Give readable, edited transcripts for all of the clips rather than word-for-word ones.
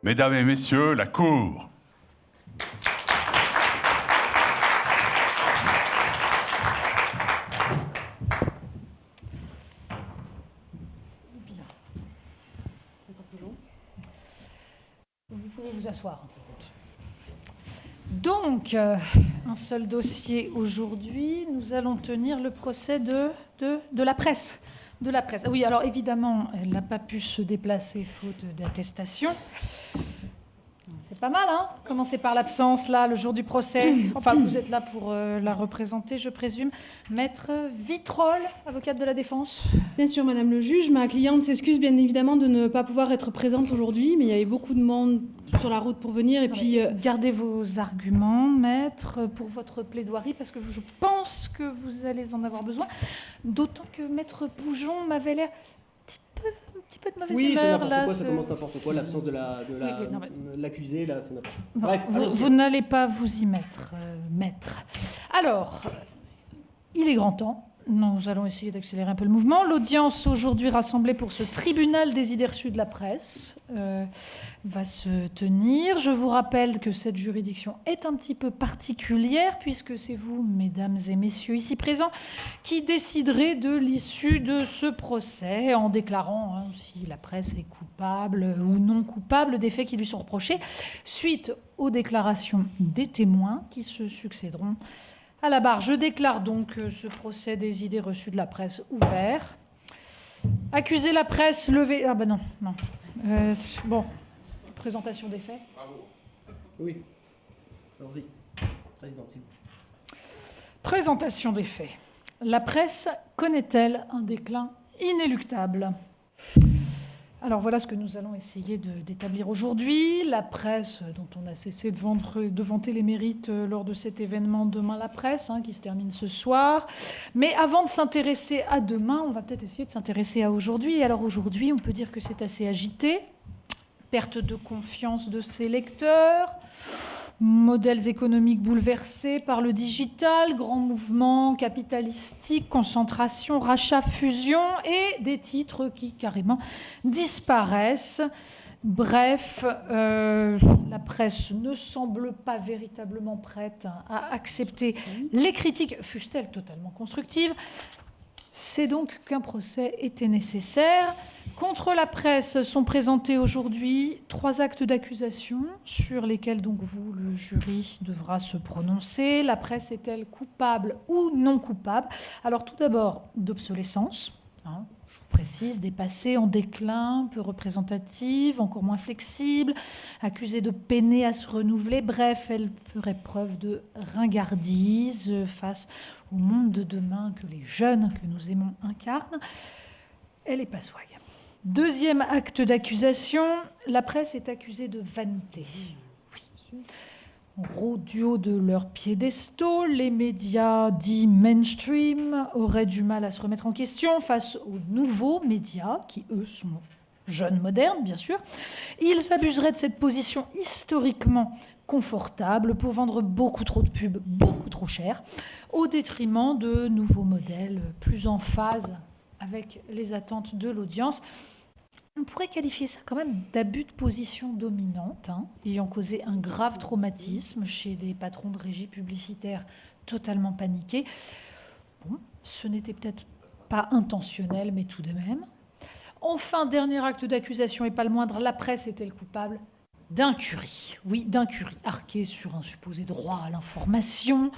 Mesdames et messieurs, la Cour. Bien. Vous pouvez vous asseoir. Donc, un seul dossier aujourd'hui. Nous allons tenir le procès de la presse. De la presse. Oui, alors évidemment, elle n'a pas pu se déplacer faute d'attestation. C'est pas mal, hein? Commencer par l'absence, là, le jour du procès. Enfin, vous êtes là pour la représenter, je présume. Maître Vitrolles, avocate de la défense. Bien sûr, Madame le juge. Ma cliente s'excuse bien évidemment de ne pas pouvoir être présente aujourd'hui, mais il y avait beaucoup de monde sur la route pour venir. Et puis, gardez vos arguments, maître, pour votre plaidoirie, parce que je pense que vous allez en avoir besoin. D'autant que maître Poujon m'avait l'air un petit peu de mauvaise oui, humeur. Oui, c'est n'importe là, quoi, ça commence n'importe quoi. L'absence de l'accusé, là, c'est n'importe quoi. Bref, vous n'allez pas vous y mettre, maître. Alors, il est grand temps. Nous allons essayer d'accélérer un peu le mouvement. L'audience aujourd'hui rassemblée pour ce tribunal des idées reçues de la presse va se tenir. Je vous rappelle que cette juridiction est un petit peu particulière puisque c'est vous, mesdames et messieurs ici présents, qui déciderez de l'issue de ce procès en déclarant si la presse est coupable ou non coupable des faits qui lui sont reprochés suite aux déclarations des témoins qui se succéderont à la barre. Je déclare donc ce procès des idées reçues de la presse ouvert. Accuser la presse, lever... Ah ben non. Bon, présentation des faits. Bravo. Oui. Allons-y. Présidente, s'il vous plaît. Présentation des faits. La presse connaît-elle un déclin inéluctable ? Alors voilà ce que nous allons essayer d'établir aujourd'hui. La presse, dont on a cessé de vanter les mérites lors de cet événement Demain la presse, qui se termine ce soir. Mais avant de s'intéresser à demain, on va peut-être essayer de s'intéresser à aujourd'hui. Et alors aujourd'hui, on peut dire que c'est assez agité. Perte de confiance de ses lecteurs, modèles économiques bouleversés par le digital, grands mouvements capitalistiques, concentration, rachat, fusion et des titres qui carrément disparaissent. Bref, la presse ne semble pas véritablement prête à accepter les critiques, fussent-elles totalement constructives. C'est donc qu'un procès était nécessaire. Contre la presse sont présentés aujourd'hui 3 actes d'accusation sur lesquels donc vous, le jury, devra se prononcer. La presse est-elle coupable ou non coupable ? Alors tout d'abord, d'obsolescence. Je vous précise, dépassée, en déclin, peu représentative, encore moins flexible, accusée de peiner à se renouveler. Bref, elle ferait preuve de ringardise face au monde de demain que les jeunes que nous aimons incarnent. Elle est pas swag. Deuxième acte d'accusation, la presse est accusée de vanité. Oui. En gros, du haut de leurs piédestaux, les médias dits mainstream auraient du mal à se remettre en question face aux nouveaux médias, qui eux sont jeunes, modernes, bien sûr. Ils abuseraient de cette position historiquement confortable pour vendre beaucoup trop de pubs, beaucoup trop cher, au détriment de nouveaux modèles plus en phase avec les attentes de l'audience. On pourrait qualifier ça quand même d'abus de position dominante, ayant causé un grave traumatisme chez des patrons de régie publicitaire totalement paniqués. Bon, ce n'était peut-être pas intentionnel, mais tout de même. Enfin, dernier acte d'accusation et pas le moindre, la presse est-elle coupable d'incurie? Oui, d'incurie, arquée sur un supposé droit à l'information,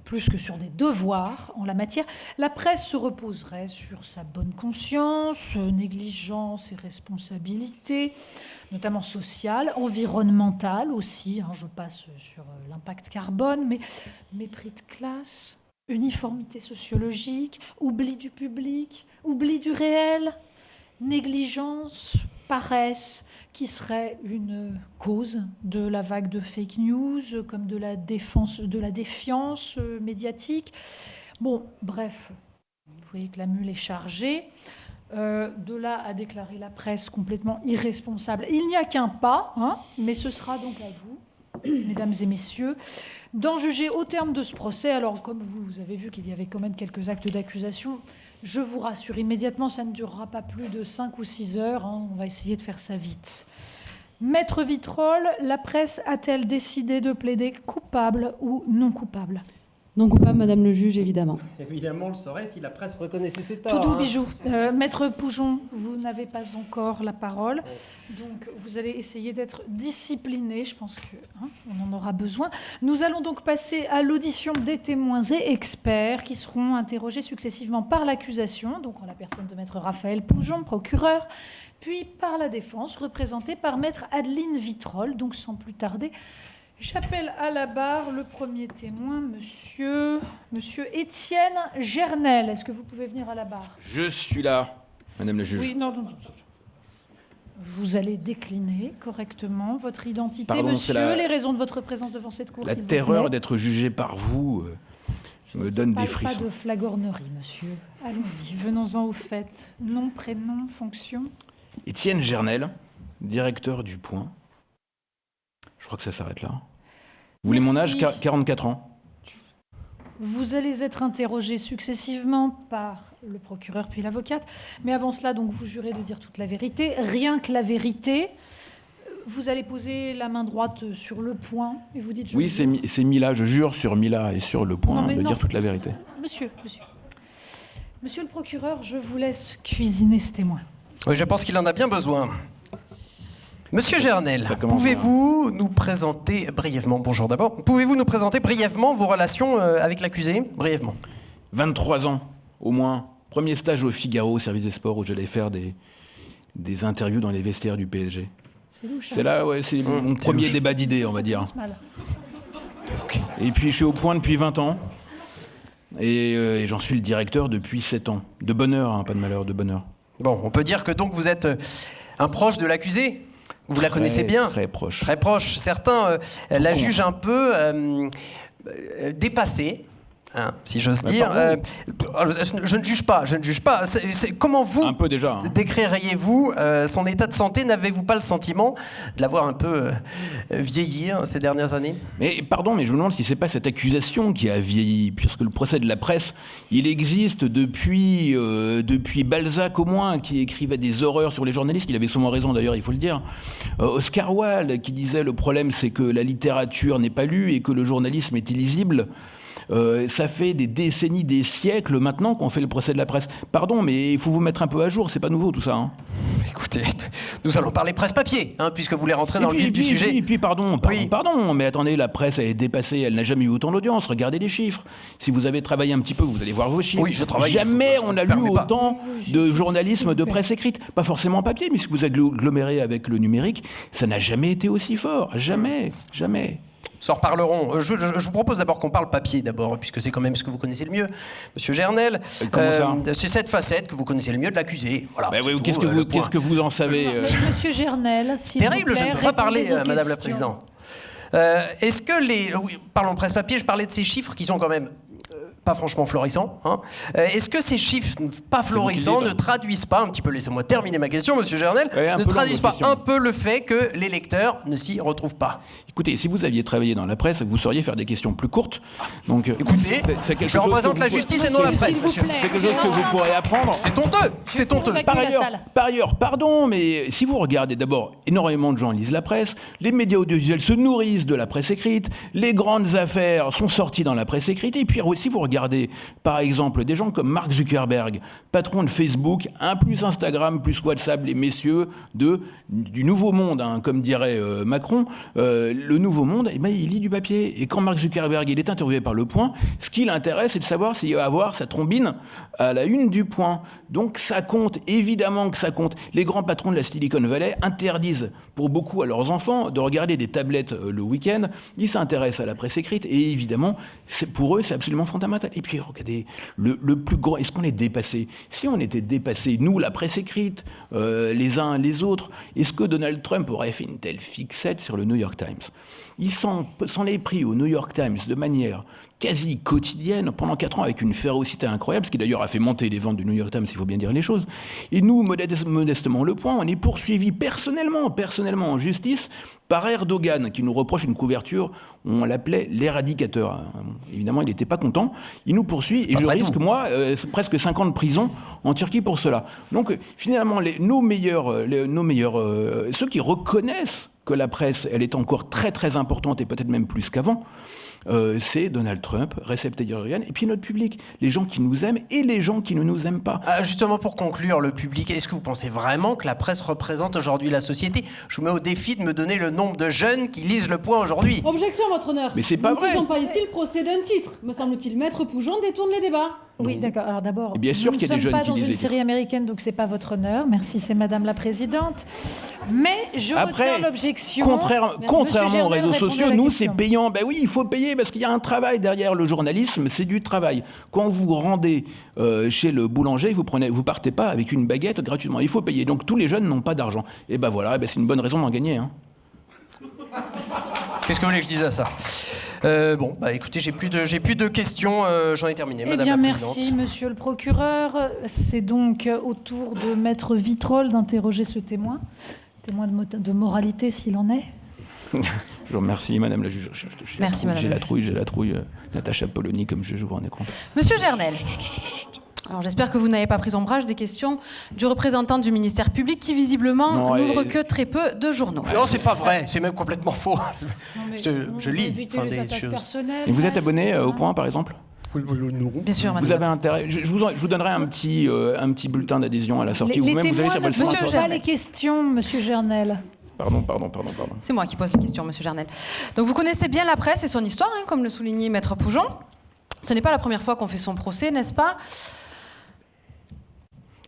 plus que sur des devoirs en la matière. La presse se reposerait sur sa bonne conscience, négligence et responsabilité, notamment sociale, environnementale aussi, je passe sur l'impact carbone, mais mépris de classe, uniformité sociologique, oubli du public, oubli du réel, négligence, paresse, qui serait une cause de la vague de fake news, comme de la défiance médiatique. Bon, bref, vous voyez que la mule est chargée. De là à déclarer la presse complètement irresponsable, il n'y a qu'un pas, mais ce sera donc à vous, mesdames et messieurs, d'en juger au terme de ce procès. Alors, comme vous avez vu qu'il y avait quand même quelques actes d'accusation, je vous rassure immédiatement, ça ne durera pas plus de 5 ou 6 heures. On va essayer de faire ça vite. Maître Vitrolles, la presse a-t-elle décidé de plaider coupable ou non coupable? Non coupable, Madame le juge, évidemment. Évidemment, on le saurait si la presse reconnaissait ses Tout torts. doux, bijou. Maître Poujon, vous n'avez pas encore la parole. Donc, vous allez essayer d'être discipliné. Je pense qu'on en aura besoin. Nous allons donc passer à l'audition des témoins et experts qui seront interrogés successivement par l'accusation, donc en la personne de Maître Raphaël Poujon, procureur, puis par la défense, représentée par Maître Adeline Vitrolles. Donc, sans plus tarder, j'appelle à la barre le premier témoin, monsieur Étienne Gernel. Est-ce que vous pouvez venir à la barre? Je suis là, Madame la juge. Oui, non. Vous allez décliner correctement votre identité, Pardon, monsieur, les raisons de votre présence devant cette cour. La s'il vous terreur plaît. d'être jugé par vous me donne des Pas frissons. de flagornerie, monsieur. Allons-y, venons-en au fait. Nom, prénom, fonction. Étienne Gernel, directeur du Point. Je crois que ça s'arrête là. Vous voulez mon âge? Merci. 44 ans. Vous allez être interrogé successivement par le procureur puis l'avocate. Mais avant cela, donc, vous jurez de dire toute la vérité, rien que la vérité. Vous allez poser la main droite sur le poing et vous dites... Oui, c'est Mila, je jure sur Mila et sur le Point de dire toute la vérité. Monsieur le procureur, je vous laisse cuisiner ce témoin. Oui, je pense qu'il en a bien besoin. Monsieur Gernel, Ça commence pouvez-vous nous présenter brièvement, bonjour d'abord, pouvez-vous nous présenter brièvement vos relations avec l'accusé, brièvement? 23 ans, au moins. Premier stage au Figaro, au service des sports, où j'allais faire des interviews dans les vestiaires du PSG. C'est louche. C'est là, ouais, c'est mon premier louche. débat d'idées, on va dire. Mal. Et puis je suis au Point depuis 20 ans. Et j'en suis le directeur depuis 7 ans. De bonheur, hein, pas de malheur, de bonheur. Bon, on peut dire que donc vous êtes un proche de l'accusé. Vous la connaissez bien. Très proche. Très proche. Certains la jugent un peu dépassée, hein, si j'ose dire. Je ne juge pas. Comment vous Un peu déjà. Hein. décririez-vous son état de santé? N'avez-vous pas le sentiment de l'avoir un peu vieilli ces dernières années? Mais pardon, mais je me demande si c'est pas cette accusation qui a vieilli, puisque le procès de la presse, il existe depuis Balzac au moins, qui écrivait des horreurs sur les journalistes. Il avait souvent raison d'ailleurs, il faut le dire. Oscar Wilde qui disait le problème c'est que la littérature n'est pas lue et que le journalisme est illisible. Ça fait des décennies, des siècles maintenant qu'on fait le procès de la presse. Pardon, mais il faut vous mettre un peu à jour, c'est pas nouveau tout ça. Hein. Écoutez, nous allons parler presse-papier, hein, puisque vous voulez rentrer dans le vif du sujet. Et puis pardon, Oui. mais attendez, la presse elle est dépassée, elle n'a jamais eu autant d'audience. Regardez les chiffres. Si vous avez travaillé un petit peu, vous allez voir vos chiffres. Oui, je travaille. Jamais je on ne a lu permets pas. autant de journalisme de presse écrite. Pas forcément en papier, mais si vous agglomérez avec le numérique, ça n'a jamais été aussi fort. Jamais. S'en reparlerons. Je vous propose d'abord qu'on parle papier d'abord, puisque c'est quand même ce que vous connaissez le mieux, Monsieur Gernel. Comment ça c'est cette facette que vous connaissez le mieux de l'accusé. Voilà. Bah c'est oui, tout, qu'est-ce que vous en savez Monsieur Gernel, s'il Terrible, vous plaît, je ne peux pas parler, répondez aux Madame la questions. Présidente. Est-ce que les... Oui, parlons presse-papier, je parlais de ces chiffres qui sont quand même pas franchement florissants. Hein. Est-ce que ces chiffres pas florissants ne traduisent pas, un petit peu, laissez-moi terminer ma question, Monsieur Gernel, ne traduisent pas un peu le fait que les lecteurs ne s'y retrouvent pas? Écoutez, si vous aviez travaillé dans la presse, vous sauriez faire des questions plus courtes. Donc, écoutez, c'est quelque je chose représente que la vous justice et pourrez- non la presse, S'il vous monsieur. plaît. C'est quelque chose que vous pourrez apprendre. C'est honteux, c'est honteux. Évacuez Par la ailleurs, salle. pardon, mais si vous regardez d'abord, énormément de gens lisent la presse, les médias audiovisuels se nourrissent de la presse écrite, les grandes affaires sont sorties dans la presse écrite, et puis si vous regardez, par exemple, des gens comme Mark Zuckerberg, patron de Facebook, plus Instagram, plus WhatsApp, les messieurs du nouveau monde, hein, comme dirait Macron, le nouveau monde, eh ben, il lit du papier. Et quand Mark Zuckerberg il est interviewé par Le Point, ce qui l'intéresse, c'est de savoir s'il va avoir sa trombine à la une du Point. Donc ça compte, évidemment que ça compte. Les grands patrons de la Silicon Valley interdisent pour beaucoup à leurs enfants de regarder des tablettes le week-end. Ils s'intéressent à la presse écrite et évidemment, pour eux, c'est absolument fondamental. Et puis regardez, le plus grand, est-ce qu'on est dépassé? Si on était dépassé, nous, la presse écrite, les uns les autres, est-ce que Donald Trump aurait fait une telle fixette sur le New York Times? Il s'en est pris au New York Times de manière quasi quotidienne pendant 4 ans avec une férocité incroyable, ce qui d'ailleurs a fait monter les ventes du New York Times, il faut bien dire les choses. Et nous, modestement Le Point, on est poursuivis personnellement en justice par Erdogan, qui nous reproche une couverture, on l'appelait l'éradicateur. Évidemment, il n'était pas content. Il nous poursuit et je risque, moi, presque 5 ans de prison en Turquie pour cela. Donc, finalement, nos meilleurs, ceux qui reconnaissent que la presse, elle est encore très très importante et peut-être même plus qu'avant, c'est Donald Trump, Recep Tayyip Erdogan, et puis notre public, les gens qui nous aiment et les gens qui ne nous aiment pas. Justement, pour conclure, le public, est-ce que vous pensez vraiment que la presse représente aujourd'hui la société? Je vous mets au défi de me donner le nombre de jeunes qui lisent Le Point aujourd'hui. Objection, votre honneur. Mais c'est pas vrai. Nous ne faisons pas ici le procès d'un titre. Me semble-t-il, Maître Poujon détourne les débats. Oui, d'accord. Alors d'abord, Et bien sûr nous qu'il y a ne des sommes jeunes pas qui dans lisent une les série américaine, donc c'est pas votre honneur. Merci, c'est Madame la Présidente. Mais je retiens l'objection. Contrairement aux réseaux sociaux, nous, c'est payant. payant. Ben oui, il faut payer parce qu'il y a un travail derrière le journalisme, c'est du travail. Quand vous rendez chez le boulanger, vous partez pas avec une baguette gratuitement. Il faut payer. Donc tous les jeunes n'ont pas d'argent. Et ben voilà, c'est une bonne raison d'en gagner. Hein. Qu'est-ce que vous voulez que je dise à ça? Écoutez, j'ai plus de questions. J'en ai terminé, Eh Madame bien, la Présidente. merci, Monsieur le procureur. C'est donc au tour de Maître Vitrolles d'interroger ce témoin de moralité s'il en est. Je vous remercie, Madame la juge. Merci, Madame J'ai la la trouille. Natacha Polony, comme je joue en écran. Monsieur Gernel, alors j'espère que vous n'avez pas pris ombrage des questions du représentant du ministère public qui visiblement n'ouvre que très peu de journaux. Non, c'est pas vrai, c'est même complètement faux. Je lis des choses. Et vous êtes abonné au Point, par exemple? Bien sûr, madame. Vous avez intérêt. Je vous donnerai un petit bulletin d'adhésion à la sortie. Les Vous-même, vous avez témoins sur ne votre posent site. pas les questions, Monsieur Gernel. Pardon. C'est moi qui pose les questions, monsieur Gernel. Donc vous connaissez bien la presse et son histoire, comme le soulignait Maître Poujon. Ce n'est pas la première fois qu'on fait son procès, n'est-ce pas?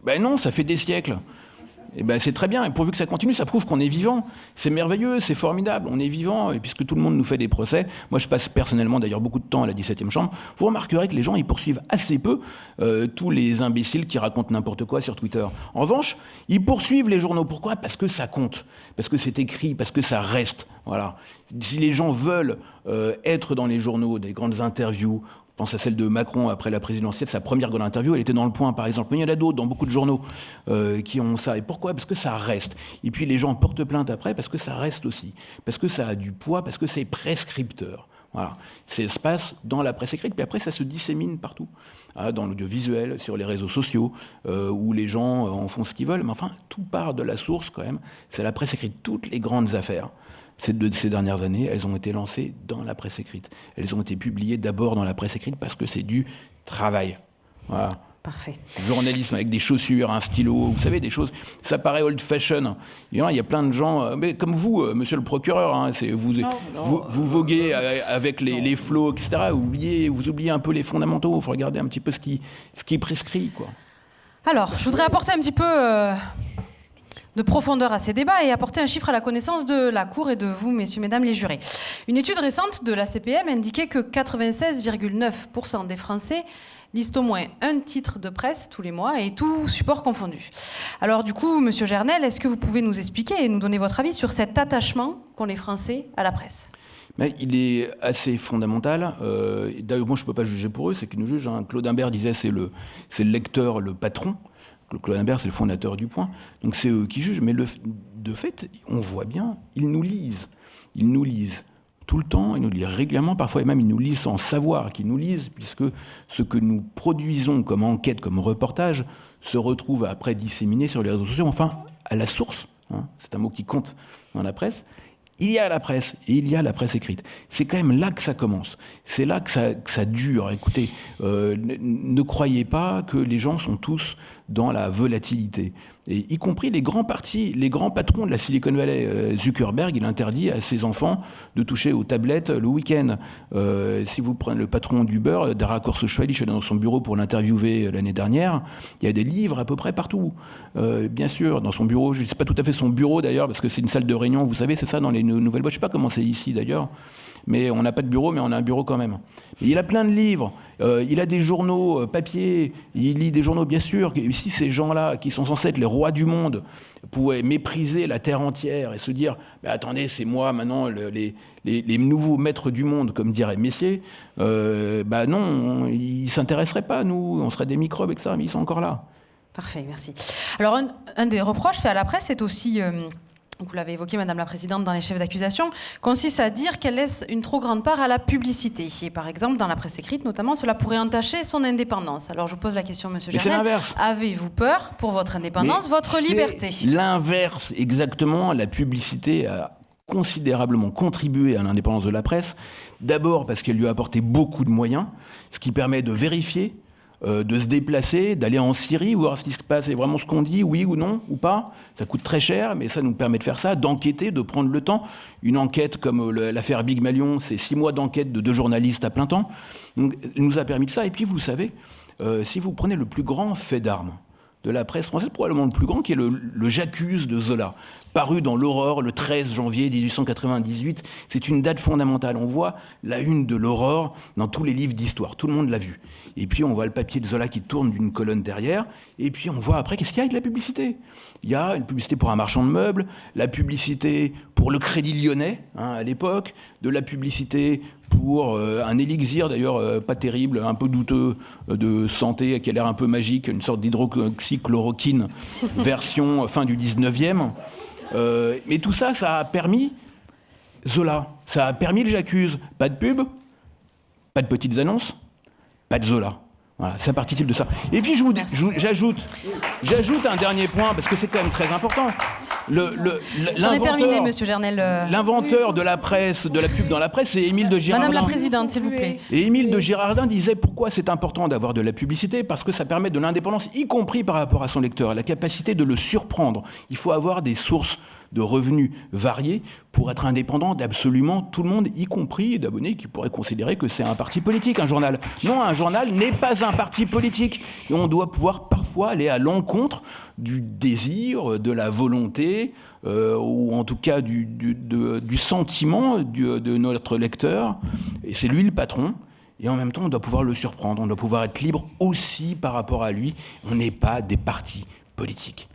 Ben non, ça fait des siècles. Et ben c'est très bien, et pourvu que ça continue, ça prouve qu'on est vivant. C'est merveilleux, c'est formidable, on est vivant, et puisque tout le monde nous fait des procès, moi je passe personnellement d'ailleurs beaucoup de temps à la 17e chambre, vous remarquerez que les gens ils poursuivent assez peu tous les imbéciles qui racontent n'importe quoi sur Twitter. En revanche, ils poursuivent les journaux. Pourquoi? Parce que ça compte, parce que c'est écrit, parce que ça reste. Voilà. Si les gens veulent être dans les journaux, des grandes interviews, je pense à celle de Macron après la présidentielle, sa première grande interview, elle était dans Le Point, par exemple. Mais il y en a d'autres, dans beaucoup de journaux, qui ont ça. Et pourquoi? Parce que ça reste. Et puis les gens portent plainte après parce que ça reste aussi. Parce que ça a du poids, parce que c'est prescripteur. Voilà. Ça se passe dans la presse écrite, puis après ça se dissémine partout. Dans l'audiovisuel, sur les réseaux sociaux, où les gens en font ce qu'ils veulent. Mais enfin, tout part de la source quand même. C'est la presse écrite. Toutes les grandes affaires ces dernières années, elles ont été lancées dans la presse écrite. Elles ont été publiées d'abord dans la presse écrite parce que c'est du travail. Voilà. Parfait. Journalisme avec des chaussures, un stylo, vous savez, des choses, ça paraît old fashion. Il y a plein de gens, mais comme vous, monsieur le procureur, vous voguez avec les flots, etc. Vous oubliez un peu les fondamentaux, il faut regarder un petit peu ce qui est prescrit, quoi. Alors, je voudrais apporter un petit peu de profondeur à ces débats et apporter un chiffre à la connaissance de la Cour et de vous, messieurs, mesdames les jurés. Une étude récente de la CPM indiquait que 96,9% des Français lisent au moins un titre de presse tous les mois et tout support confondu. Alors du coup, monsieur Gernel, est-ce que vous pouvez nous expliquer et nous donner votre avis sur cet attachement qu'ont les Français à la presse? Mais il est assez fondamental. D'ailleurs, moi, je ne peux pas juger pour eux, c'est qu'ils nous jugent. Claude Imbert disait c'est le lecteur, le patron. Claude Imbert, c'est le fondateur du Point. Donc c'est eux qui jugent. Mais de fait, on voit bien, ils nous lisent. Ils nous lisent tout le temps, ils nous lisent régulièrement, parfois même ils nous lisent sans savoir qu'ils nous lisent, puisque ce que nous produisons comme enquête, comme reportage, se retrouve après disséminé sur les réseaux sociaux, enfin, à la source. C'est un mot qui compte dans la presse. Il y a la presse et il y a la presse écrite. C'est quand même là que ça commence. C'est là que ça dure. Écoutez, ne croyez pas que les gens sont tous dans la volatilité. Et y compris les grands partis, les grands patrons de la Silicon Valley. Zuckerberg, il interdit à ses enfants de toucher aux tablettes le week-end. Si vous prenez le patron d'Uber, Dara Khosrowshahi, je suis allé dans son bureau pour l'interviewer l'année dernière, il y a des livres à peu près partout. Bien sûr, dans son bureau, je ne sais pas tout à fait son bureau d'ailleurs, parce que c'est une salle de réunion, vous savez, c'est ça dans les nouvelles boîtes. Je ne sais pas comment c'est ici d'ailleurs. Mais on n'a pas de bureau, mais on a un bureau quand même. Et il a plein de livres, il a des journaux papier, il lit des journaux, bien sûr. Si ces gens-là, qui sont censés être les rois du monde, pouvaient mépriser la terre entière et se dire « attendez, c'est moi maintenant les nouveaux maîtres du monde », comme dirait Messier, non, ils ne s'intéresseraient pas à nous, on serait des microbes, etc., mais ils sont encore là. Parfait, merci. Alors, un des reproches faits à la presse est aussi... vous l'avez évoqué, Madame la Présidente, dans les chefs d'accusation, consiste à dire qu'elle laisse une trop grande part à la publicité. Et par exemple, dans la presse écrite, notamment, cela pourrait entacher son indépendance. Alors, je vous pose la question, Monsieur Gernel. Avez-vous peur pour votre indépendance, votre liberté? L'inverse, exactement. La publicité a considérablement contribué à l'indépendance de la presse. D'abord parce qu'elle lui a apporté beaucoup de moyens, ce qui permet de vérifier, de se déplacer, d'aller en Syrie, voir ce qui se passe, et vraiment ce qu'on dit, oui ou non, ou pas. Ça coûte très cher, mais ça nous permet de faire ça, d'enquêter, de prendre le temps. Une enquête comme l'affaire Big Malion, c'est 6 mois d'enquête de 2 journalistes à plein temps. Donc, elle nous a permis de ça. Et puis, vous savez, si vous prenez le plus grand fait d'armes de la presse française, probablement le plus grand, qui est le J'accuse de Zola, paru dans l'Aurore le 13 janvier 1898. C'est une date fondamentale. On voit la une de l'Aurore dans tous les livres d'histoire. Tout le monde l'a vu. Et puis on voit le papier de Zola qui tourne d'une colonne derrière. Et puis on voit après, qu'est-ce qu'il y a avec la publicité ? Il y a une publicité pour un marchand de meubles, la publicité pour le Crédit Lyonnais, à l'époque, de la publicité pour un élixir, d'ailleurs pas terrible, un peu douteux de santé, qui a l'air un peu magique, une sorte d'hydroxychloroquine, version fin du 19e. Mais tout ça, ça a permis Zola. Ça a permis le J'accuse. Pas de pub, pas de petites annonces, pas de Zola. Voilà, ça participe de ça. Et puis j'ajoute un dernier point, parce que c'est quand même très important. J'en ai terminé, monsieur Gernel. L'inventeur de la presse, de la pub dans la presse, c'est Émile de Girardin. Madame la Présidente, s'il vous plaît. Et Émile de Girardin disait pourquoi c'est important d'avoir de la publicité, parce que ça permet de l'indépendance, y compris par rapport à son lecteur, la capacité de le surprendre. Il faut avoir des sources de revenus variés pour être indépendant d'absolument tout le monde, y compris d'abonnés qui pourraient considérer que c'est un parti politique, un journal. Non, un journal n'est pas un parti politique. Et on doit pouvoir parfois aller à l'encontre du désir, de la volonté, ou en tout cas du sentiment de notre lecteur. Et c'est lui le patron. Et en même temps, on doit pouvoir le surprendre. On doit pouvoir être libre aussi par rapport à lui. On n'est pas des partis politiques.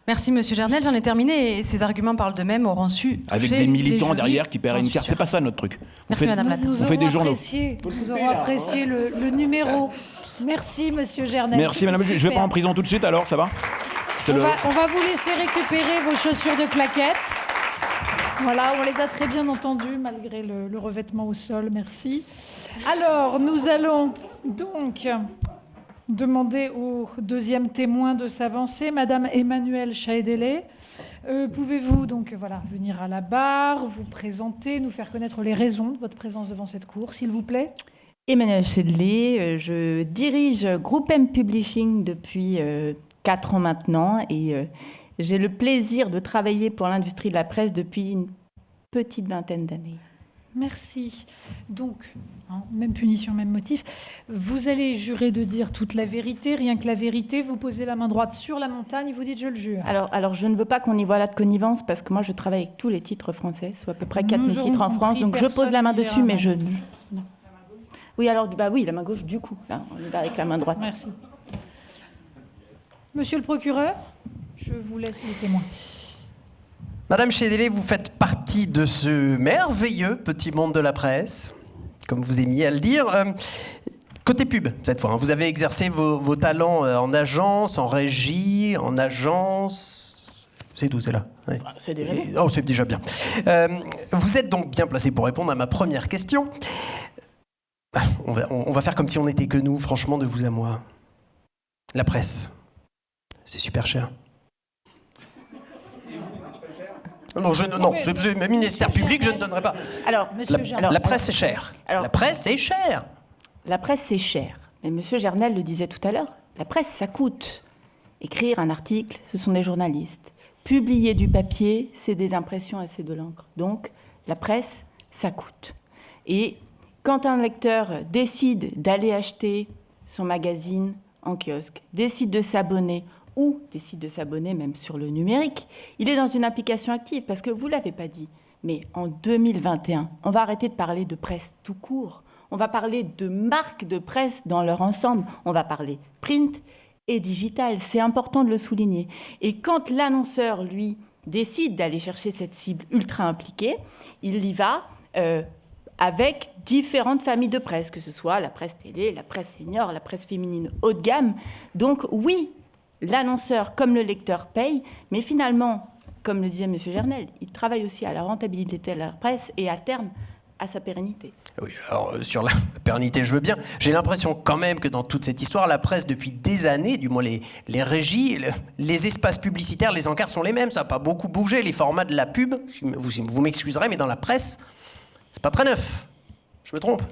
Merci, monsieur Gernel. J'en ai terminé et ces arguments parlent d'eux-mêmes, auront su. Avec des militants derrière qui paient une carte. C'est pas ça notre truc. Merci, madame Latte. Nous aurons apprécié le numéro. Merci, monsieur Gernel. Merci, madame. Je ne vais pas en prison tout de suite, alors, ça va on va vous laisser récupérer vos chaussures de claquettes. Voilà, on les a très bien entendues, malgré le revêtement au sol. Merci. Alors, nous allons donc demander au deuxième témoin de s'avancer, Madame Emmanuelle Chaédélé. Pouvez-vous donc venir à la barre, vous présenter, nous faire connaître les raisons de votre présence devant cette cour, s'il vous plaît? Emmanuelle Chaédélé, je dirige Groupe M Publishing depuis 4 ans maintenant et j'ai le plaisir de travailler pour l'industrie de la presse depuis une petite vingtaine d'années. Merci. Donc, même punition, même motif. Vous allez jurer de dire toute la vérité, rien que la vérité. Vous posez la main droite sur la montagne et vous dites « je le jure ». Alors, je ne veux pas qu'on y voie là de connivence parce que moi, je travaille avec tous les titres français, soit à peu près 4000 titres en France. Donc, je pose la main dessus, mais je... Non. Oui, alors, oui, la main gauche, du coup. Là, on y va avec la main droite. Merci. Monsieur le procureur, je vous laisse les témoins. Madame Chaédélé, vous faites partie de ce merveilleux petit monde de la presse, comme vous aimiez à le dire. Côté pub, cette fois, vous avez exercé vos talents en agence, en régie, en agence... C'est tout, c'est là. Oui. C'est déjà bien. Oh, c'est déjà bien. Vous êtes donc bien placé pour répondre à ma première question. On va faire comme si on n'était que nous, franchement, de vous à moi. La presse, c'est super cher. Non, ministère public, je ne donnerai pas. Alors, la presse, c'est cher. La presse, c'est cher. La presse, c'est cher. Mais monsieur Gernel le disait tout à l'heure, la presse, ça coûte. Écrire un article, ce sont des journalistes. Publier du papier, c'est des impressions et c'est de l'encre. Donc, la presse, ça coûte. Et quand un lecteur décide d'aller acheter son magazine en kiosque, décide de s'abonner ou décide de s'abonner même sur le numérique, il est dans une application active. Parce que vous ne l'avez pas dit, mais en 2021, on va arrêter de parler de presse tout court. On va parler de marques de presse dans leur ensemble. On va parler print et digital. C'est important de le souligner. Et quand l'annonceur, lui, décide d'aller chercher cette cible ultra impliquée, il y va avec différentes familles de presse, que ce soit la presse télé, la presse senior, la presse féminine haut de gamme. Donc oui, l'annonceur comme le lecteur paye, mais finalement, comme le disait M. Gernel, il travaille aussi à la rentabilité de la presse et à terme à sa pérennité. Oui, alors sur la pérennité, je veux bien. J'ai l'impression quand même que dans toute cette histoire, la presse, depuis des années, du moins les régies, les espaces publicitaires, les encarts sont les mêmes. Ça n'a pas beaucoup bougé. Les formats de la pub, vous m'excuserez, mais dans la presse, c'est pas très neuf. Je me trompe?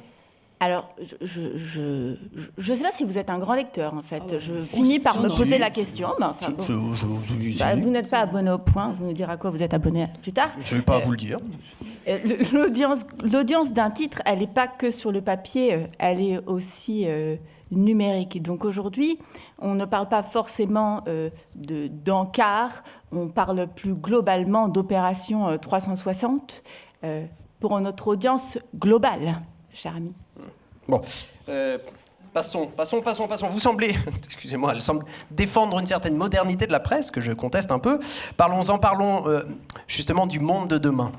Alors, je ne sais pas si vous êtes un grand lecteur, en fait. Je finis par me poser la question. Mais enfin, bon. Vous n'êtes pas abonné au Point. Vous nous direz à quoi vous êtes abonné plus tard. Je ne vais pas vous le dire. L'audience d'un titre, elle n'est pas que sur le papier, elle est aussi numérique. Et donc aujourd'hui, on ne parle pas forcément d'encart, on parle plus globalement d'opération 360 pour notre audience globale, cher ami. Bon, passons. Vous semblez, excusez-moi, elle semble défendre une certaine modernité de la presse, que je conteste un peu. Parlons justement du monde de demain.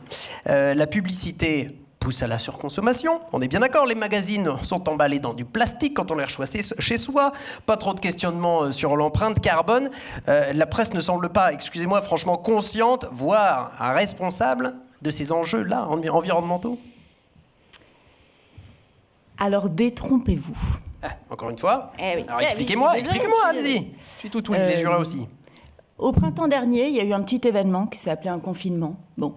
La publicité pousse à la surconsommation. On est bien d'accord, les magazines sont emballés dans du plastique quand on les reçoit chez soi. Pas trop de questionnements sur l'empreinte carbone. La presse ne semble pas, excusez-moi, franchement consciente, voire responsable de ces enjeux-là environnementaux. Alors détrompez-vous. Encore une fois. Oui. Alors expliquez-moi, allez-y. Je suis tout oui, les jurés aussi. Au printemps dernier, il y a eu un petit événement qui s'appelait un confinement. Bon.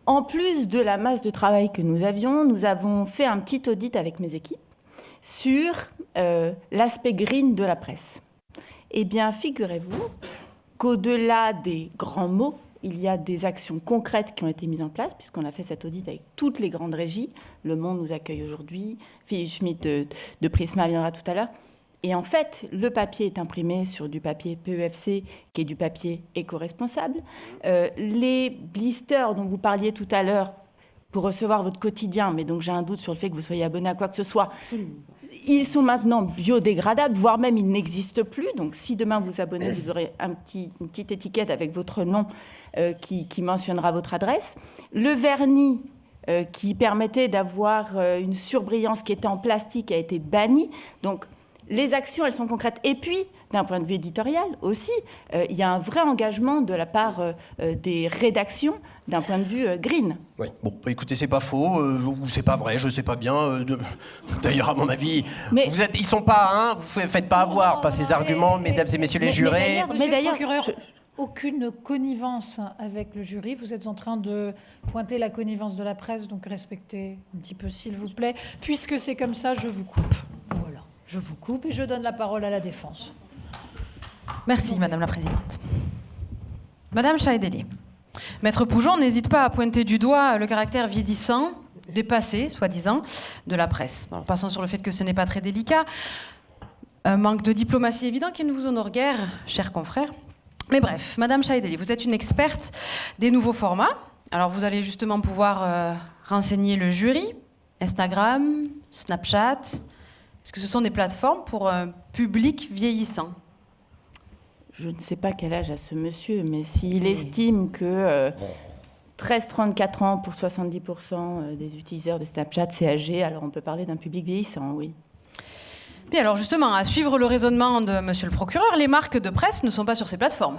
En plus de la masse de travail que nous avons fait un petit audit avec mes équipes sur l'aspect green de la presse. Eh bien, figurez-vous qu'au-delà des grands mots, il y a des actions concrètes qui ont été mises en place, puisqu'on a fait cet audit avec toutes les grandes régies. Le Monde nous accueille aujourd'hui, Philippe Schmitt de Prisma viendra tout à l'heure. Et en fait, le papier est imprimé sur du papier PEFC, qui est du papier éco-responsable. Les blisters dont vous parliez tout à l'heure, pour recevoir votre quotidien, mais donc j'ai un doute sur le fait que vous soyez abonné à quoi que ce soit, ils sont maintenant biodégradables, voire même ils n'existent plus. Donc si demain vous abonnez, vous aurez une petite étiquette avec votre nom qui mentionnera votre adresse. Le vernis qui permettait d'avoir une surbrillance qui était en plastique a été banni. Donc les actions, elles sont concrètes. Et puis, d'un point de vue éditorial aussi, il y a un vrai engagement de la part des rédactions d'un point de vue green. Oui, bon, écoutez, c'est pas faux, ou c'est pas vrai, je sais pas bien. D'ailleurs, à mon avis, ils sont pas, vous faites pas avoir par ces arguments, mesdames et messieurs les jurés. Mais d'ailleurs, aucune connivence avec le jury. Vous êtes en train de pointer la connivence de la presse, donc respectez un petit peu, s'il vous plaît. Puisque c'est comme ça, je vous coupe. Voilà, je vous coupe et je donne la parole à la défense. Merci, Madame la Présidente. Madame Chaïdeli, Maître Poujon n'hésite pas à pointer du doigt le caractère vieillissant, dépassé, soi-disant, de la presse. Alors, passons sur le fait que ce n'est pas très délicat. Un manque de diplomatie évident qui ne vous honore guère, chers confrères. Mais bref, Madame Chaïdeli, vous êtes une experte des nouveaux formats. Alors, vous allez justement pouvoir renseigner le jury. Instagram, Snapchat. Est-ce que ce sont des plateformes pour un public vieillissant ? Je ne sais pas quel âge a ce monsieur, mais s'il estime que 13-34 ans pour 70% des utilisateurs de Snapchat, c'est âgé, alors on peut parler d'un public vieillissant, oui. Bien, alors justement, à suivre le raisonnement de monsieur le procureur, les marques de presse ne sont pas sur ces plateformes.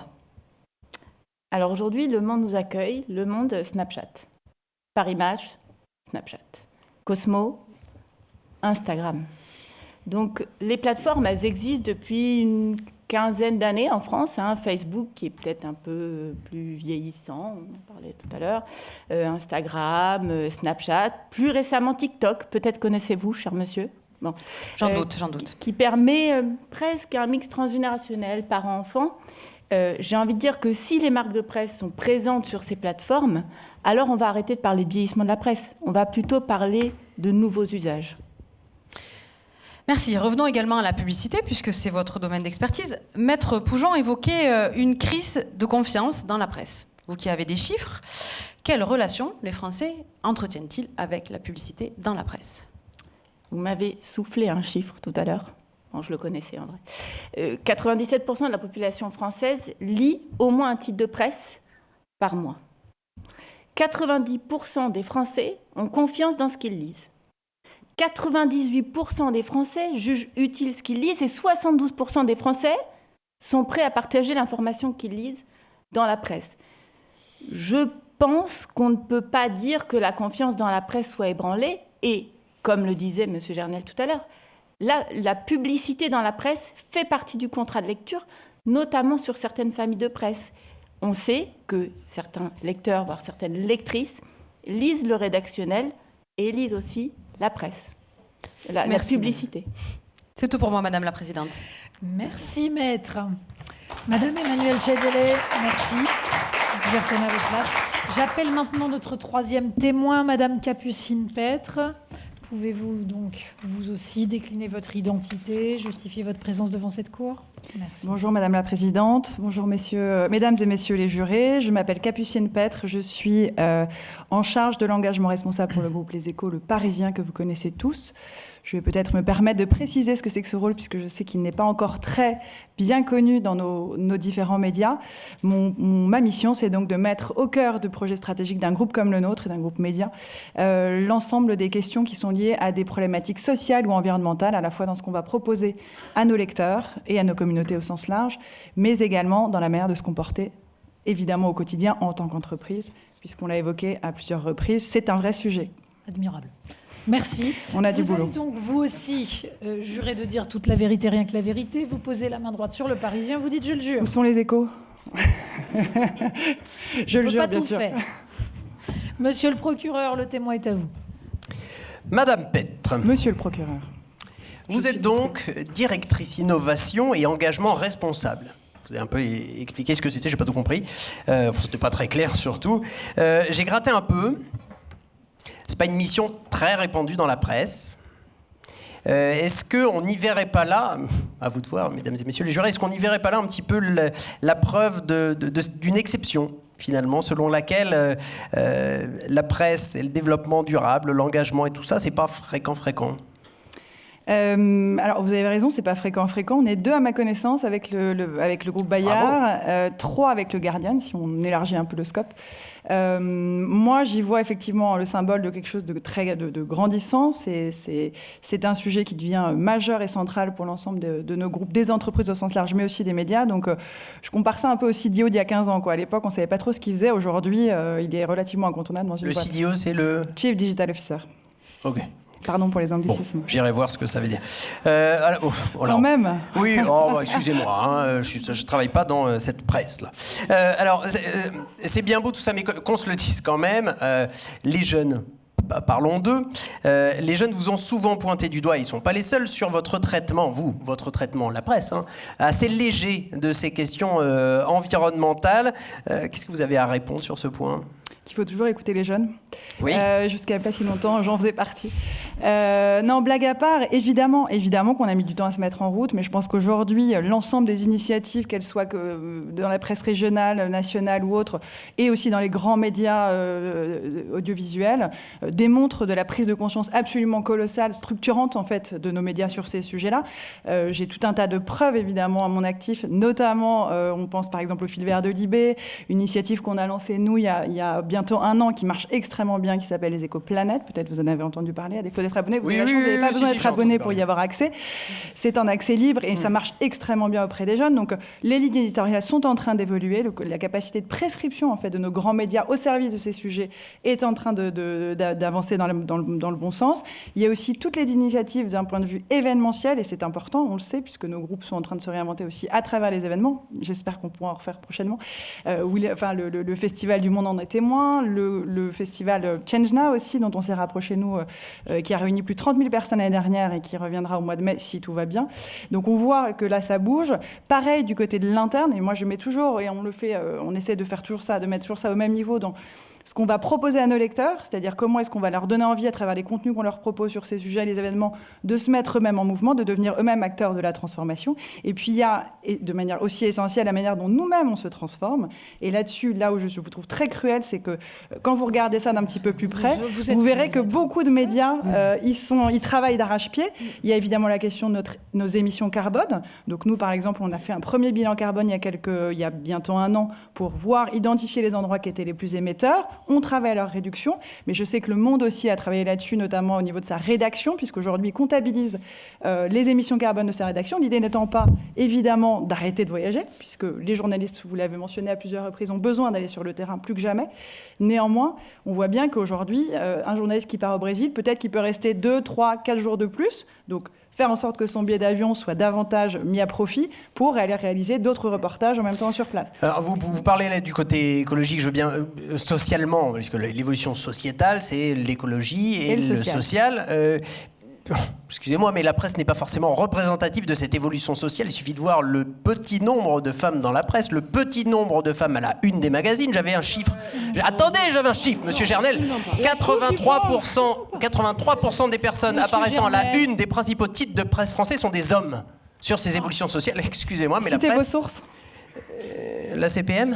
Alors aujourd'hui, Le Monde nous accueille, Le Monde Snapchat. Par Image, Snapchat. Cosmo, Instagram. Donc les plateformes, elles existent depuis une quinzaine d'années en France. Facebook, qui est peut-être un peu plus vieillissant, on en parlait tout à l'heure. Instagram, Snapchat. Plus récemment, TikTok. Peut-être connaissez-vous, cher monsieur. Bon. J'en doute. Qui permet presque un mix transgénérationnel parents-enfants. J'ai envie de dire que si les marques de presse sont présentes sur ces plateformes, alors on va arrêter de parler de vieillissement de la presse. On va plutôt parler de nouveaux usages. Merci. Revenons également à la publicité, puisque c'est votre domaine d'expertise. Maître Poujon évoquait une crise de confiance dans la presse. Vous qui avez des chiffres, quelle relation les Français entretiennent-ils avec la publicité dans la presse ? Vous m'avez soufflé un chiffre tout à l'heure. Bon, je le connaissais en vrai. 97% de la population française lit au moins un titre de presse par mois. 90% des Français ont confiance dans ce qu'ils lisent. 98% des Français jugent utile ce qu'ils lisent et 72% des Français sont prêts à partager l'information qu'ils lisent dans la presse. Je pense qu'on ne peut pas dire que la confiance dans la presse soit ébranlée. Et, comme le disait M. Gernel tout à l'heure, la publicité dans la presse fait partie du contrat de lecture, notamment sur certaines familles de presse. On sait que certains lecteurs, voire certaines lectrices, lisent le rédactionnel et lisent aussi la presse, la publicité. C'est tout pour moi, Madame la Présidente. Merci, maître. Madame Emmanuelle Chedele, merci. Vous pouvez retourner à votre place. J'appelle maintenant notre troisième témoin, Madame Capucine Petre. Pouvez-vous donc, vous aussi, décliner votre identité, justifier votre présence devant cette cour ? Merci. Bonjour Madame la Présidente, bonjour mesdames et messieurs les jurés. Je m'appelle Capucine Petre, je suis en charge de l'engagement responsable pour le groupe Les Échos, le Parisien, que vous connaissez tous. Je vais peut-être me permettre de préciser ce que c'est que ce rôle, puisque je sais qu'il n'est pas encore très bien connu dans nos différents médias. Ma mission, c'est donc de mettre au cœur de projets stratégiques d'un groupe comme le nôtre et d'un groupe média l'ensemble des questions qui sont liées à des problématiques sociales ou environnementales, à la fois dans ce qu'on va proposer à nos lecteurs et à nos communautés au sens large, mais également dans la manière de se comporter, évidemment au quotidien en tant qu'entreprise, puisqu'on l'a évoqué à plusieurs reprises. C'est un vrai sujet. Admirable. Merci. On a du boulot. Vous allez donc, vous aussi, jurer de dire toute la vérité, rien que la vérité. Vous posez la main droite sur le Parisien, vous dites « je le jure ». Où sont les échos? Je le jure, bien sûr. Faire. Monsieur le procureur, le témoin est à vous. Madame Petre. Monsieur le procureur. Vous êtes donc directrice innovation et engagement responsable. Vous avez un peu expliqué ce que c'était, j'ai pas tout compris. C'était pas très clair surtout. J'ai gratté un peu. C'est pas une mission très répandue dans la presse. Est-ce qu'on n'y verrait pas là, à vous de voir, mesdames et messieurs les jurés, est-ce qu'on n'y verrait pas là un petit peu la preuve d'une exception, finalement, selon laquelle la presse et le développement durable, l'engagement et tout ça, c'est pas fréquent. Alors, vous avez raison, c'est pas fréquent. On est 2 à ma connaissance avec le groupe Bayard, 3 avec le Guardian, si on élargit un peu le scope. Moi, j'y vois effectivement le symbole de quelque chose de grandissant. C'est un sujet qui devient majeur et central pour l'ensemble de nos groupes, des entreprises au sens large, mais aussi des médias. Donc, je compare ça un peu au CDO d'il y a 15 ans. À l'époque, on ne savait pas trop ce qu'il faisait. Aujourd'hui, il est relativement incontournable dans une boîte. Le CDO, c'est le Chief Digital Officer. Ok. Pardon pour les anglicismes. Bon, j'irai voir ce que ça veut dire. Quand même. Oui, excusez-moi, je travaille pas dans cette presse-là. C'est bien beau tout ça, mais qu'on se le dise quand même, les jeunes, parlons d'eux, les jeunes vous ont souvent pointé du doigt, ils ne sont pas les seuls sur votre traitement, la presse, assez léger de ces questions environnementales. Qu'est-ce que vous avez à répondre sur ce point ? Qu'il faut toujours écouter les jeunes. Oui. Jusqu'à pas si longtemps, j'en faisais partie. Non, blague à part, évidemment qu'on a mis du temps à se mettre en route, mais je pense qu'aujourd'hui, l'ensemble des initiatives, qu'elles soient dans la presse régionale, nationale ou autre, et aussi dans les grands médias audiovisuels, démontrent de la prise de conscience absolument colossale, structurante en fait, de nos médias sur ces sujets-là. J'ai tout un tas de preuves, évidemment, à mon actif, notamment, on pense par exemple au fil vert de Libé, une initiative qu'on a lancée, nous, il y a bientôt 1 an, qui marche extrêmement bien, qui s'appelle les Éco-Planètes. Peut-être vous en avez entendu parler. À défaut d'être abonné, vous n'avez pas besoin d'être abonné pour y avoir accès. C'est un accès libre et ça marche extrêmement bien auprès des jeunes. Donc, les lignes éditoriales sont en train d'évoluer. La capacité de prescription en fait, de nos grands médias au service de ces sujets est en train d'avancer dans le bon sens. Il y a aussi toutes les initiatives d'un point de vue événementiel et c'est important, on le sait, puisque nos groupes sont en train de se réinventer aussi à travers les événements. J'espère qu'on pourra en refaire prochainement. Le Festival du Monde en est témoin. Le festival Change Now aussi, dont on s'est rapproché, nous, qui a réuni plus de 30 000 personnes l'année dernière et qui reviendra au mois de mai, si tout va bien. Donc on voit que là, ça bouge. Pareil du côté de l'interne, et moi je mets toujours, et on le fait, on essaie de faire toujours ça, de mettre toujours ça au même niveau dans ce qu'on va proposer à nos lecteurs, c'est-à-dire comment est-ce qu'on va leur donner envie à travers les contenus qu'on leur propose sur ces sujets, les événements, de se mettre eux-mêmes en mouvement, de devenir eux-mêmes acteurs de la transformation. Et puis il y a, et de manière aussi essentielle, la manière dont nous-mêmes on se transforme. Et là-dessus, là où je vous trouve très cruel, c'est que quand vous regardez ça d'un petit peu plus près, vous verrez que beaucoup de médias, ils travaillent d'arrache-pied. Il y a évidemment la question de nos émissions carbone. Donc nous, par exemple, on a fait un premier bilan carbone il y a bientôt 1 an pour identifier les endroits qui étaient les plus émetteurs. on travaille à leur réduction, mais je sais que Le Monde aussi a travaillé là-dessus, notamment au niveau de sa rédaction, puisqu'aujourd'hui, il comptabilise les émissions carbone de sa rédaction. L'idée n'étant pas, évidemment, d'arrêter de voyager, puisque les journalistes, vous l'avez mentionné à plusieurs reprises, ont besoin d'aller sur le terrain plus que jamais. Néanmoins, on voit bien qu'aujourd'hui, un journaliste qui part au Brésil, peut-être qu'il peut rester 2, 3, 4 jours de plus. Donc, faire en sorte que son billet d'avion soit davantage mis à profit pour aller réaliser d'autres reportages en même temps sur place. Alors, vous parlez là du côté écologique, je veux bien, socialement, parce que l'évolution sociétale, c'est l'écologie et le social. Excusez-moi, mais la presse n'est pas forcément représentative de cette évolution sociale. Il suffit de voir le petit nombre de femmes dans la presse, le petit nombre de femmes à la une des magazines. J'avais un chiffre. Attendez, j'avais un chiffre, Monsieur Gernel. 83% des personnes apparaissant à la une des principaux titres de presse français sont des hommes. Sur ces évolutions sociales, excusez-moi, mais Citez la presse... vos sources. La CPM.